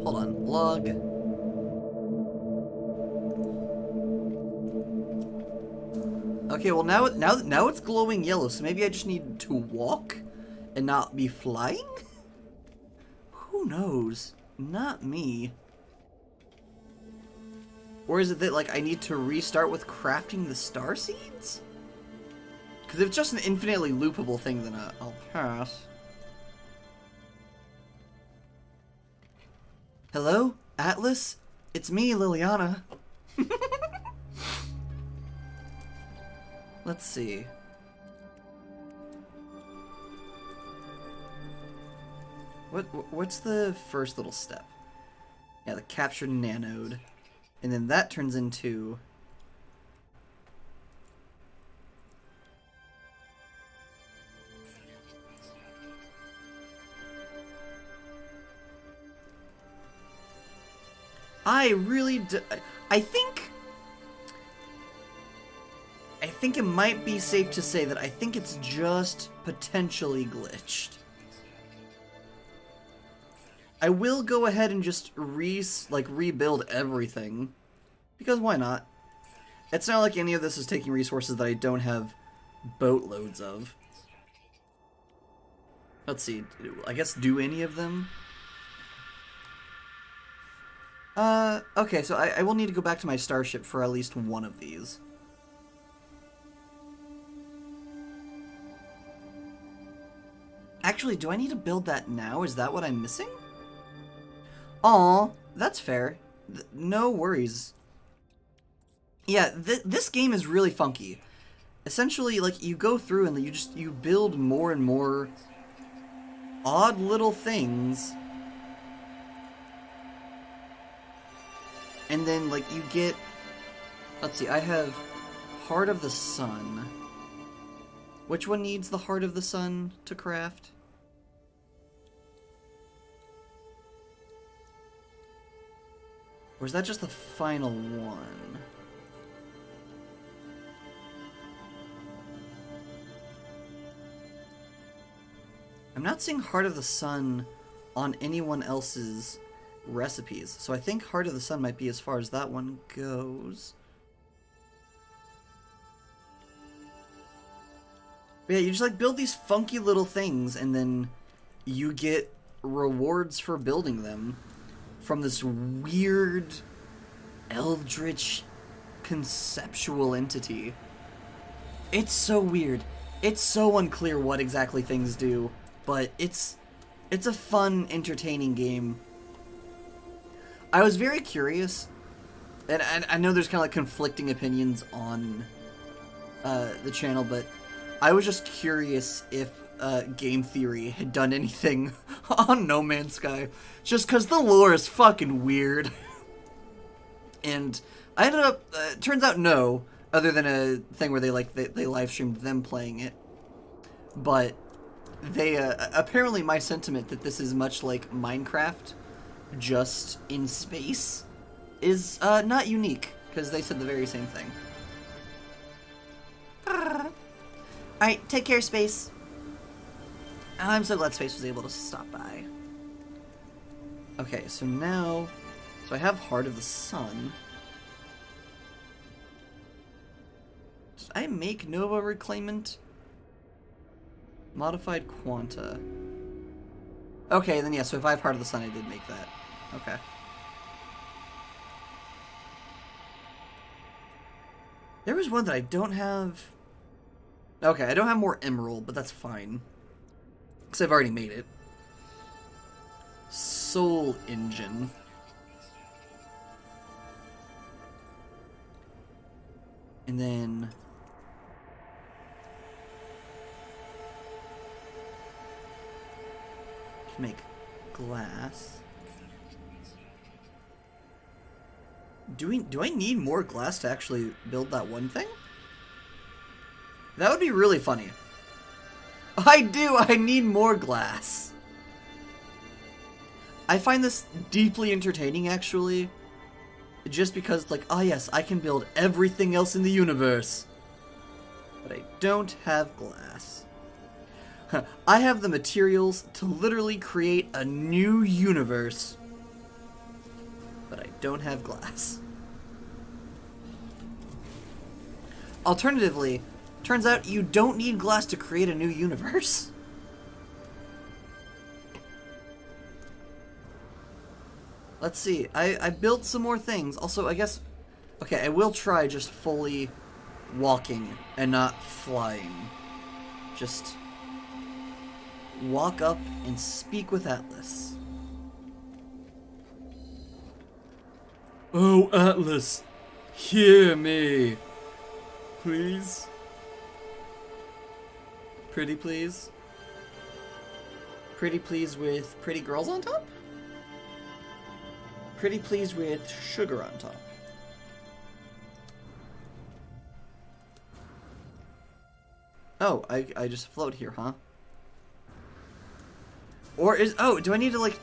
Hold on, log. Okay, well now it's glowing yellow, so maybe I just need to walk and not be flying? Who knows? Not me. Or is it that, I need to restart with crafting the star seeds? Because if it's just an infinitely loopable thing, then I'll pass. Hello, Atlas? It's me, Liliana. Let's see. What's the first little step? Yeah, the captured nanode. And then that turns into... I really do... I think it might be safe to say that I think it's just potentially glitched. I will go ahead and just rebuild everything. Because why not? It's not like any of this is taking resources that I don't have boatloads of. Let's see. I guess do any of them? Okay, so I will need to go back to my starship for at least one of these. Actually, do I need to build that now? Is that what I'm missing? Aw, that's fair. No worries. Yeah, this game is really funky. Essentially, you go through and you build more and more odd little things. And then, you get... Let's see, I have Heart of the Sun. Which one needs the Heart of the Sun to craft? Or is that just the final one? I'm not seeing Heart of the Sun on anyone else's recipes, so I think Heart of the Sun might be as far as that one goes. But yeah, you just build these funky little things, and then you get rewards for building them from this weird eldritch conceptual entity. It's so weird. It's so unclear what exactly things do, but it's a fun, entertaining game. I was very curious, and I know there's kind of conflicting opinions on the channel, but I was just curious if Game Theory had done anything on No Man's Sky, just because the lore is fucking weird. And I ended up, turns out no, other than a thing where they live streamed them playing it. But they, apparently my sentiment that this is much like Minecraft, just in space, is not unique, because they said the very same thing. Alright, take care, Space. I'm so glad Space was able to stop by. Okay, so now... So I have Heart of the Sun. Did I make Nova Reclaimant? Modified Quanta. Okay, then yeah, so if I have Heart of the Sun, I did make that. Okay. There was one that I don't have... Okay, I don't have more Emerald, but that's fine. Because I've already made it. Soul Engine. And then... can make glass. Do I need more glass to actually build that one thing? That would be really funny. I do! I need more glass! I find this deeply entertaining, actually. Just because, like, oh yes, I can build everything else in the universe. But I don't have glass. I have the materials to literally create a new universe. But I don't have glass. Alternatively, turns out you don't need glass to create a new universe. Let's see. I built some more things. Also, I guess... Okay, I will try just fully walking and not flying. Just walk up and speak with Atlas. Oh, Atlas, hear me. Please? Pretty please? Pretty please with pretty girls on top? Pretty please with sugar on top. Oh, I just float here, huh? Or is... Oh, do I need to, like...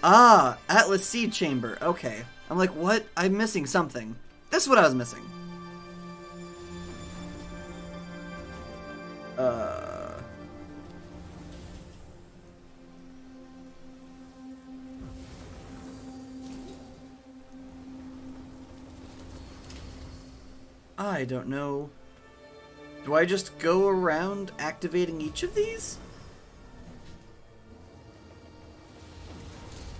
Ah, Atlas Seed Chamber. Okay. I'm like, what? I'm missing something. This is what I was missing. I don't know. Do I just go around activating each of these?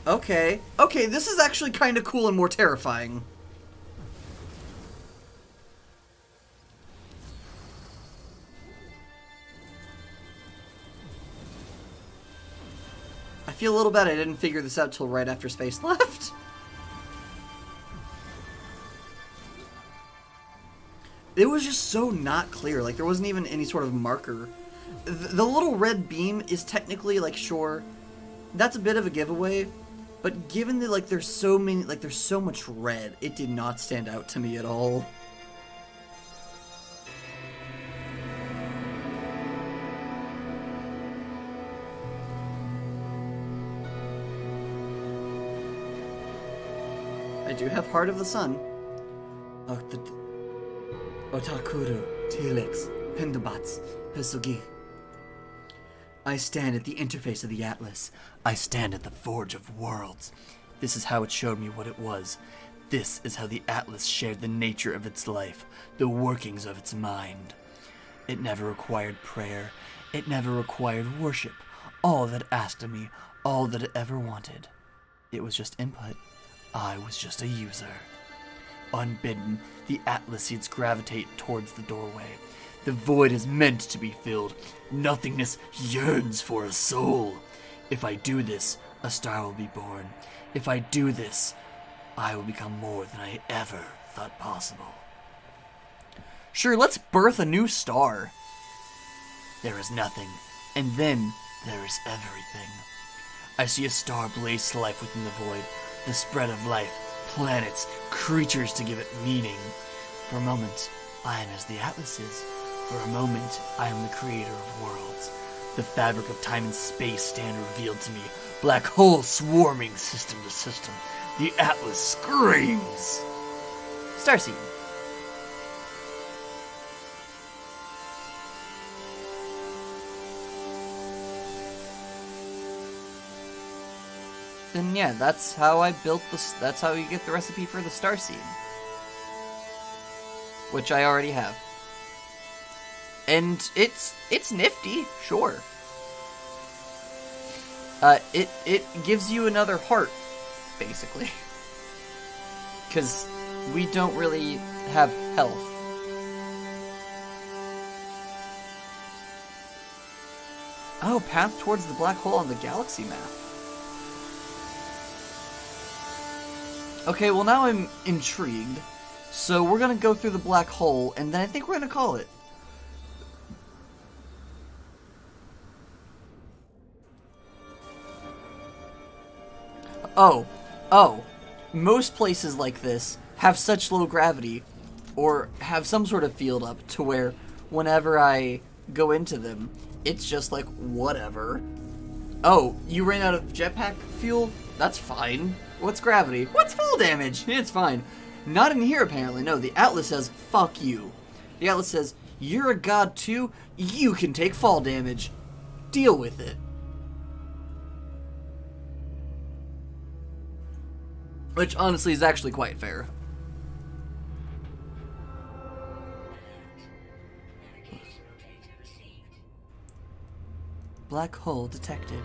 Okay. Okay, this is actually kind of cool and more terrifying. I feel a little bad I didn't figure this out till right after space left. It was just so not clear. Like, there wasn't even any sort of marker. The little red beam is technically, like, sure, that's a bit of a giveaway. But given that, like, there's so many, like, there's so much red, it did not stand out to me at all. I do have Heart of the Sun. Otakuru, Telex, Pendabats, Hesugi. I stand at the interface of the Atlas. I stand at the Forge of Worlds. This is how it showed me what it was. This is how the Atlas shared the nature of its life, the workings of its mind. It never required prayer. It never required worship. All that it asked of me, all that it ever wanted. It was just input. I was just a user. Unbidden, the Atlas seeds gravitate towards the doorway. The void is meant to be filled. Nothingness yearns for a soul. If I do this, a star will be born. If I do this, I will become more than I ever thought possible. Sure, let's birth a new star. There is nothing, and then there is everything. I see a star blaze to life within the void, the spread of life, planets, creatures to give it meaning. For a moment, I am as the Atlas is. For a moment, I am the creator of worlds. The fabric of time and space stand revealed to me. Black hole swarming system to system. The Atlas screams. Starseed. And yeah, that's how I built this. That's how you get the recipe for the starseed, which I already have. And it's nifty, sure. It gives you another heart, basically, because we don't really have health. Oh, path towards the black hole on the galaxy map. Okay, well now I'm intrigued. So we're gonna go through the black hole, and then I think we're gonna call it. Oh, most places like this have such low gravity or have some sort of field up to where whenever I go into them, it's just like, whatever. Oh, you ran out of jetpack fuel? That's fine. What's gravity? What's fall damage? It's fine. Not in here, apparently. No, the Atlas says, fuck you. The Atlas says, you're a god too, you can take fall damage. Deal with it. Which, honestly, is actually quite fair. Black hole detected.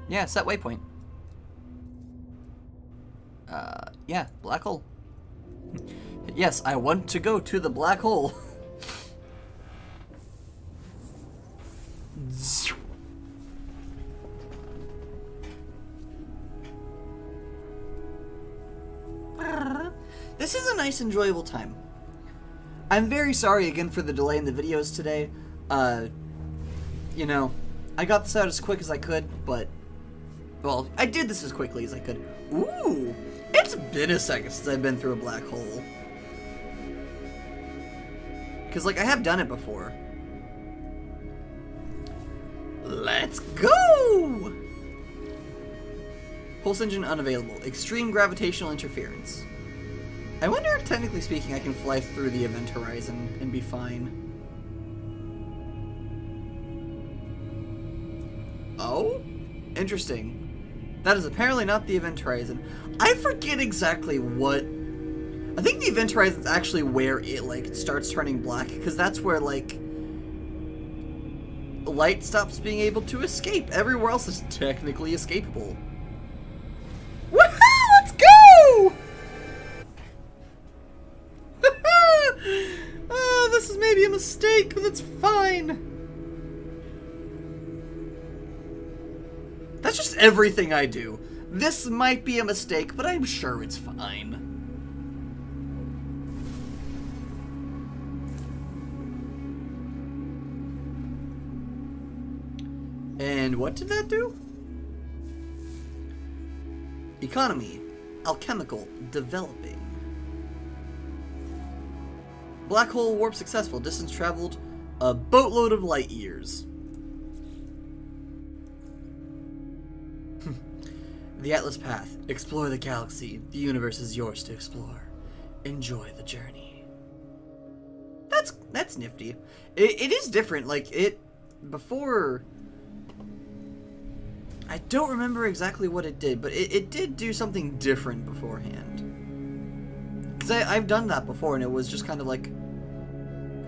Yeah, set waypoint. Yeah, black hole. Yes, I want to go to the black hole. This is a nice, enjoyable time. I'm very sorry again for the delay in the videos today. You know, I got this out as quick as I could, but, well, I did this as quickly as I could. Ooh, it's been a second since I've been through a black hole. Because, like, I have done it before. Let's go! Pulse engine unavailable. Extreme gravitational interference. I wonder if, technically speaking, I can fly through the event horizon and be fine. Oh? Interesting. That is apparently not the event horizon. I forget exactly what... I think the event horizon is actually where it, like, starts turning black, because that's where, like, light stops being able to escape. Everywhere else is technically escapable. Woohoo! Let's go! Oh, this is maybe a mistake, but that's fine. That's just everything I do. This might be a mistake, but I'm sure it's fine. And what did that do? Economy. Alchemical. Developing. Black hole warp successful. Distance traveled a boatload of light years. The Atlas Path. Explore the galaxy. The universe is yours to explore. Enjoy the journey. That's nifty. It is different. Like, before... I don't remember exactly what it did, but it did do something different beforehand. Because I've done that before, and it was just kind of like,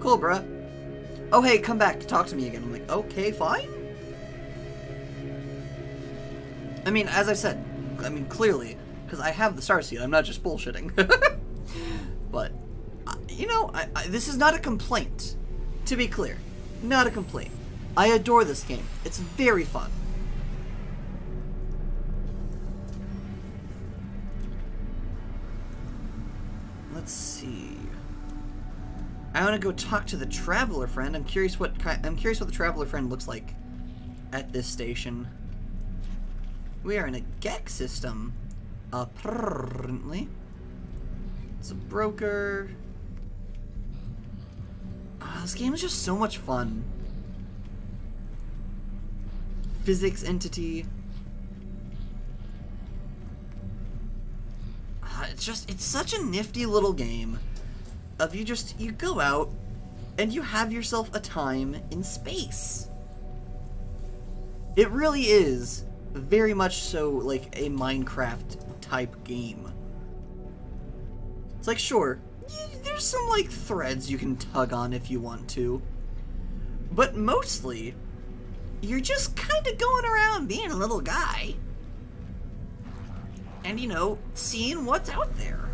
cool, bruh. Oh, hey, come back to talk to me again. I'm like, okay, fine. I mean, as I said, clearly, because I have the starseed, I'm not just bullshitting. But, you know, this is not a complaint. To be clear, not a complaint. I adore this game. It's very fun. Let's see. I want to go talk to the traveler friend. I'm curious what the traveler friend looks like at this station. We are in a GEC system, apparently. It's a broker. This game is just so much fun. Physics entity. It's such a nifty little game of you go out and you have yourself a time in space. It really is very much so like a Minecraft type game. It's like, sure, there's some like threads you can tug on if you want to, but mostly you're just kind of going around being a little guy. And, you know, seeing what's out there.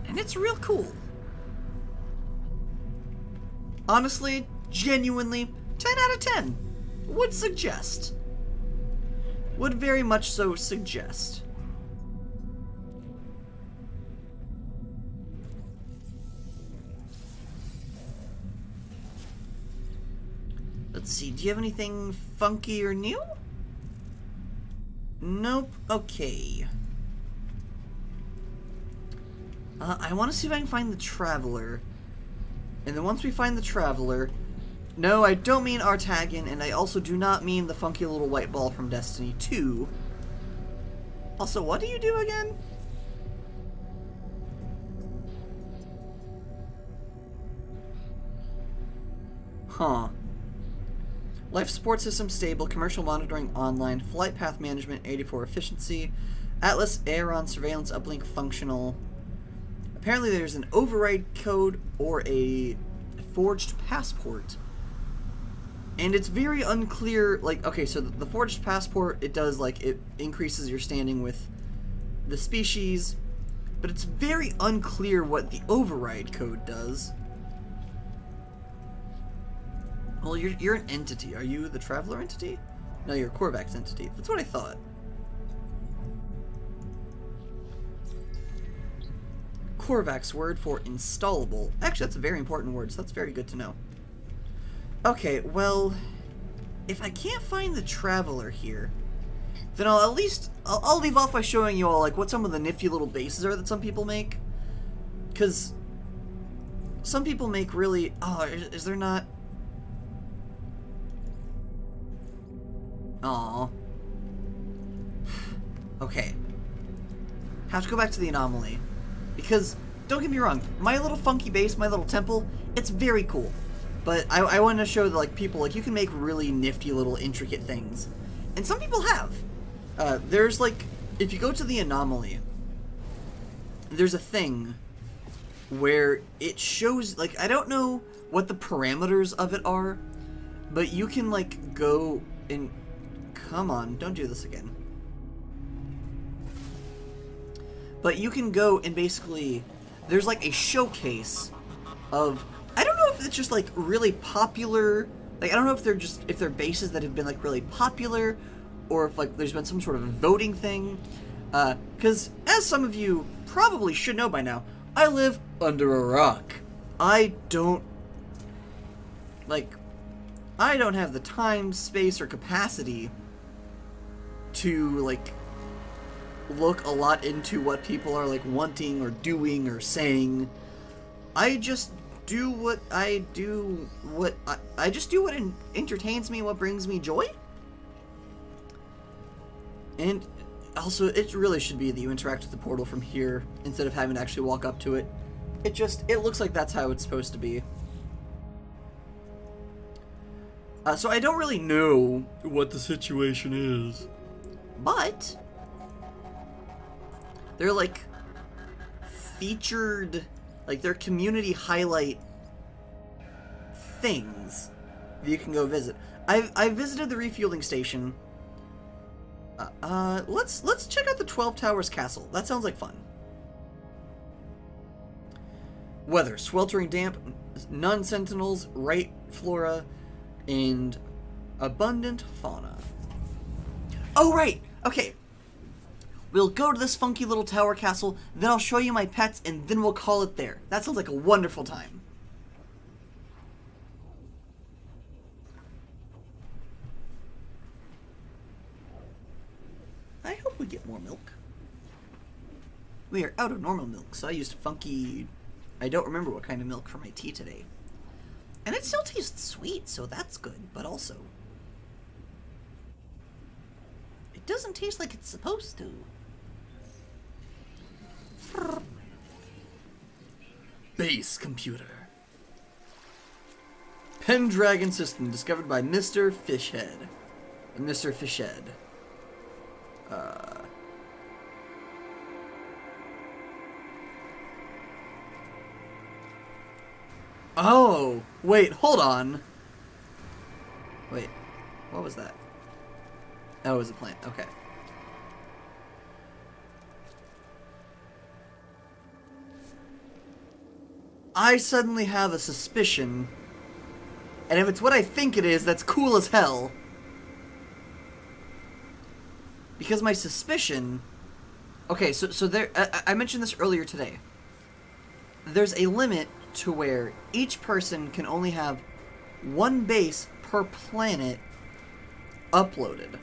And it's real cool. Honestly, genuinely, 10 out of 10. Would suggest. Would very much so suggest. Let's see, do you have anything funky or new? Nope. Okay. I want to see if I can find the Traveler. And then once we find the Traveler... No, I don't mean Artagan, and I also do not mean the funky little white ball from Destiny 2. Also, what do you do again? Huh. Life support system stable, commercial monitoring online, flight path management 84 efficiency, Atlas Aeron surveillance uplink functional. Apparently there's an override code or a forged passport. And it's very unclear, like, okay, so the forged passport, it does, like, it increases your standing with the species, but it's very unclear what the override code does. Well, you're an entity. Are you the Traveler entity? No, you're a Korvax entity. That's what I thought. Korvax word for installable. Actually, that's a very important word, so that's very good to know. Okay, well, if I can't find the Traveler here, then I'll at least, I'll leave off by showing you all, like, what some of the nifty little bases are that some people make. Because some people make really, oh, is there not... Aww. Okay. Have to go back to the anomaly. Because, don't get me wrong, my little funky base, my little temple, it's very cool. But I want to show that, like, people, like, you can make really nifty little intricate things. And some people have. There's, like, if you go to the anomaly, there's a thing where it shows, like, I don't know what the parameters of it are, but you can, like, go and... Come on, don't do this again. But you can go and basically, there's like a showcase of, I don't know if it's just like really popular, like I don't know if they're just, if they're bases that have been like really popular, or if like there's been some sort of voting thing, because as some of you probably should know by now, I live under a rock. I don't have the time, space, or capacity to, like, look a lot into what people are, like, wanting or doing or saying. I just do what I do, I just do what entertains me, what brings me joy. And also, it really should be that you interact with the portal from here instead of having to actually walk up to it. It looks like that's how it's supposed to be. So I don't really know what the situation is. But they're like featured, like they're community highlight things that you can go visit. I visited the refueling station. Let's check out the 12 Towers Castle. That sounds like fun. Weather: sweltering damp, none sentinels, right flora, and abundant fauna. Oh, right! Okay. We'll go to this funky little tower castle, then I'll show you my pets, and then we'll call it there. That sounds like a wonderful time. I hope we get more milk. We are out of normal milk, so I used funky... I don't remember what kind of milk for my tea today. And it still tastes sweet, so that's good, but also... it doesn't taste like it's supposed to. Base computer. Pendragon system discovered by Mr. Fishhead. Mr. Fishhead. Oh, wait, hold on. Wait, what was that? Oh, it was a plant. Okay. I suddenly have a suspicion, and if it's what I think it is, that's cool as hell. Because my suspicion... Okay, so there... I mentioned this earlier today. There's a limit to where each person can only have one base per planet uploaded.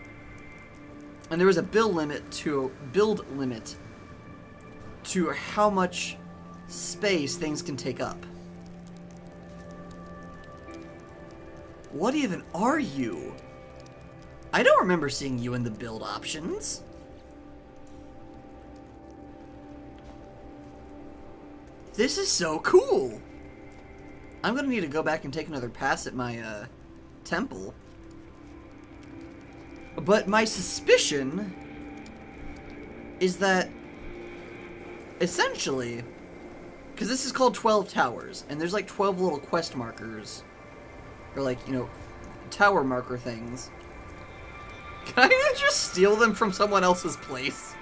And there was a build limit to how much space things can take up. What even are you? I don't remember seeing you in the build options. This is so cool. I'm gonna need to go back and take another pass at my temple. But my suspicion is that essentially, because this is called 12 Towers, and there's like 12 little quest markers, or like, you know, tower marker things. Can I just steal them from someone else's place?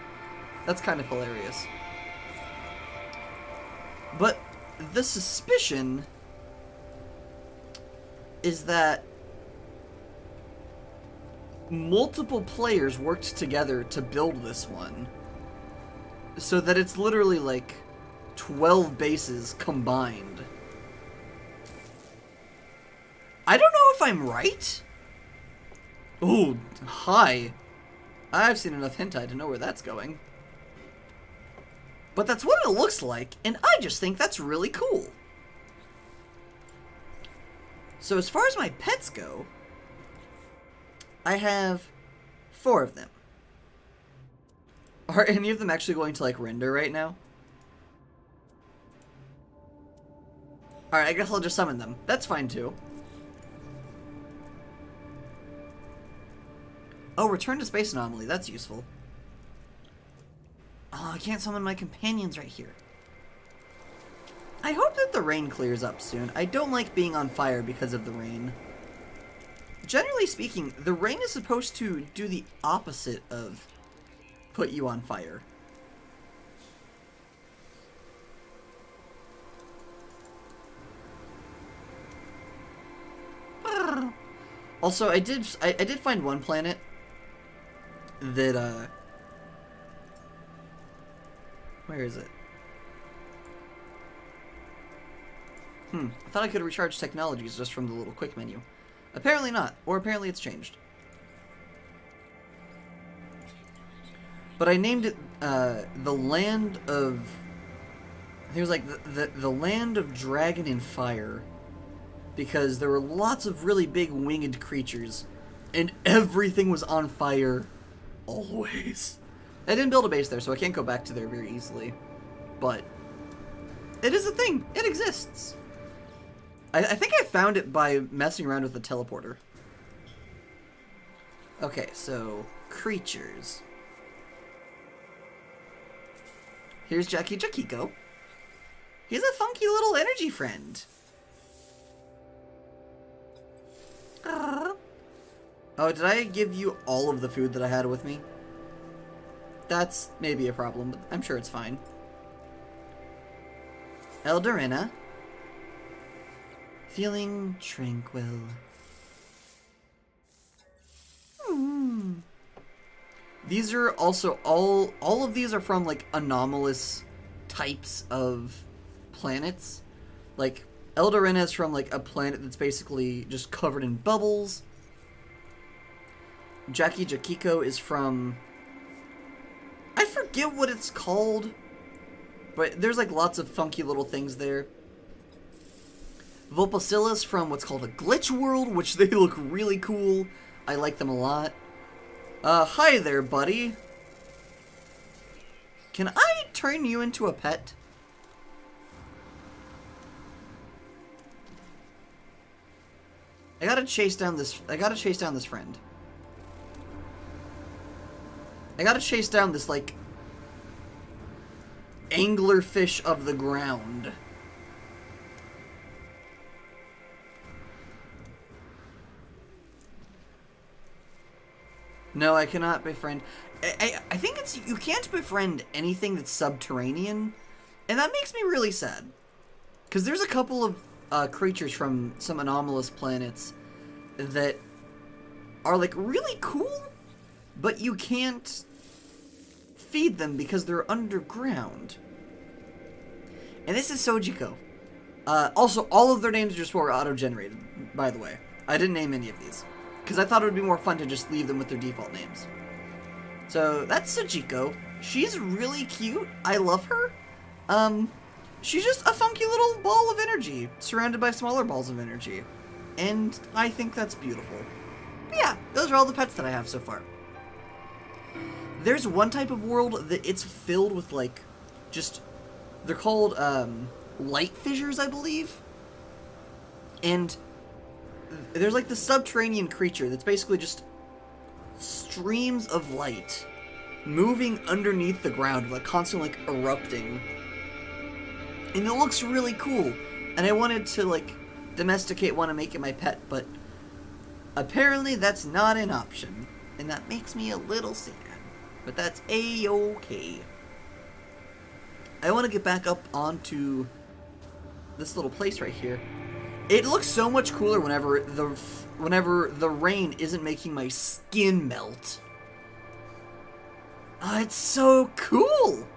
That's kind of hilarious. But the suspicion is that multiple players worked together to build this one, so that it's literally like 12 bases combined. I don't know if I'm right. Ooh, hi. I've seen enough hentai to know where that's going. But that's what it looks like, and I just think that's really cool. So as far as my pets go, I have 4 of them. Are any of them actually going to, like, render right now? Alright, I guess I'll just summon them. That's fine, too. Oh, return to space anomaly. That's useful. Oh, I can't summon my companions right here. I hope that the rain clears up soon. I don't like being on fire because of the rain. Generally speaking, the rain is supposed to do the opposite of put you on fire. Also, I did find one planet that where is it? I thought I could recharge technologies just from the little quick menu. Apparently not, or apparently it's changed. But I named it the land of. It was like the land of dragon and fire, because there were lots of really big winged creatures, and everything was on fire, always. I didn't build a base there, so I can't go back to there very easily. But it is a thing. It exists. I think I found it by messing around with the teleporter. Okay, so creatures. Here's Jackie Jakiko. He's a funky little energy friend. Oh, did I give you all of the food that I had with me? That's maybe a problem, but I'm sure it's fine. Eldorina. Feeling tranquil. These are also all of these are from like anomalous types of planets. Like Eldorina is from like a planet that's basically just covered in bubbles. Jackie Jakiko is from, I forget what it's called, but there's like lots of funky little things there. Vulpicilla's from what's called a glitch world, which they look really cool. I like them a lot. Hi there, buddy. Can I turn you into a pet? I gotta chase down this friend. I gotta chase down this, like, anglerfish of the ground. No, I cannot befriend. I think it's, you can't befriend anything that's subterranean, and that makes me really sad. Because there's a couple of creatures from some anomalous planets that are, like, really cool, but you can't feed them because they're underground. And this is Sojiko. Also, all of their names just were auto-generated, by the way. I didn't name any of these. Because I thought it would be more fun to just leave them with their default names. So, that's Sachiko. She's really cute. I love her. She's just a funky little ball of energy, surrounded by smaller balls of energy. And I think that's beautiful. But yeah, those are all the pets that I have so far. There's one type of world that it's filled with, like, just... They're called, light fissures, I believe. And there's, like, the subterranean creature that's basically just streams of light moving underneath the ground, like, constantly, like, erupting. And it looks really cool. And I wanted to, like, domesticate one and make it my pet, but apparently that's not an option. And that makes me a little sad. But that's a-okay. I want to get back up onto this little place right here. It looks so much cooler whenever the rain isn't making my skin melt. It's so cool!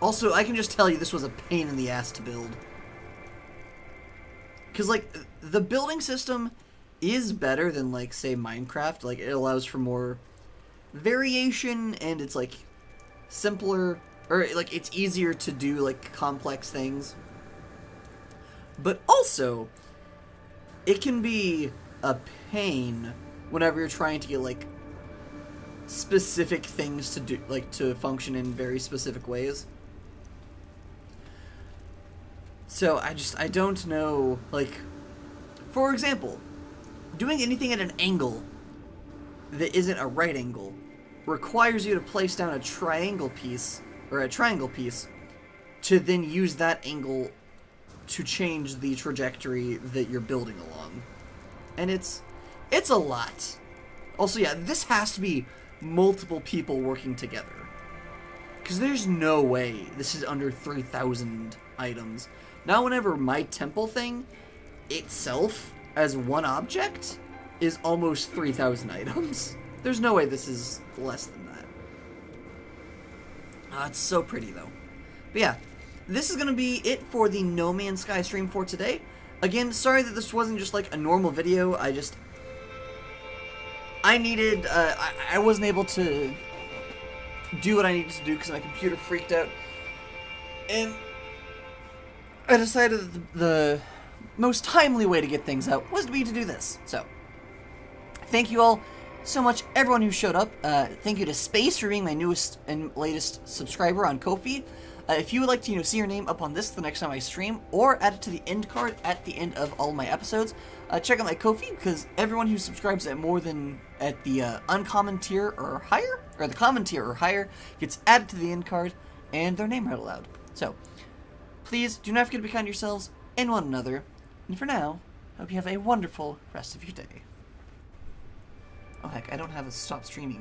Also, I can just tell you this was a pain in the ass to build. Because, like, the building system is better than, like, say, Minecraft. Like, it allows for more variation, and it's, like, simpler, or, like, it's easier to do, like, complex things. But also, it can be a pain whenever you're trying to get, like, specific things to do, like, to function in very specific ways. So, I don't know, like, for example, doing anything at an angle that isn't a right angle requires you to place down a triangle piece, or a triangle piece, to then use that angle to change the trajectory that you're building along. And it's a lot. Also, yeah, this has to be multiple people working together. Because there's no way this is under 3,000 items. Now, whenever my temple thing itself, as one object, is almost 3,000 items. There's no way this is less than that. It's so pretty, though. But yeah, this is going to be it for the No Man's Sky stream for today. Again, sorry that this wasn't just like a normal video. I needed, I wasn't able to do what I needed to do because my computer freaked out. And I decided that the most timely way to get things out was to do this. So, thank you all so much, everyone who showed up. Thank you to Space for being my newest and latest subscriber on Ko-fi. If you would like to, see your name up on this the next time I stream, or add it to the end card at the end of all my episodes, check out my Ko-fi, because everyone who subscribes at more than at the uncommon tier or higher, or the common tier or higher, gets added to the end card and their name read aloud. So, please do not forget to be kind to yourselves and one another. And for now, I hope you have a wonderful rest of your day. Oh heck, I don't have a stop streaming.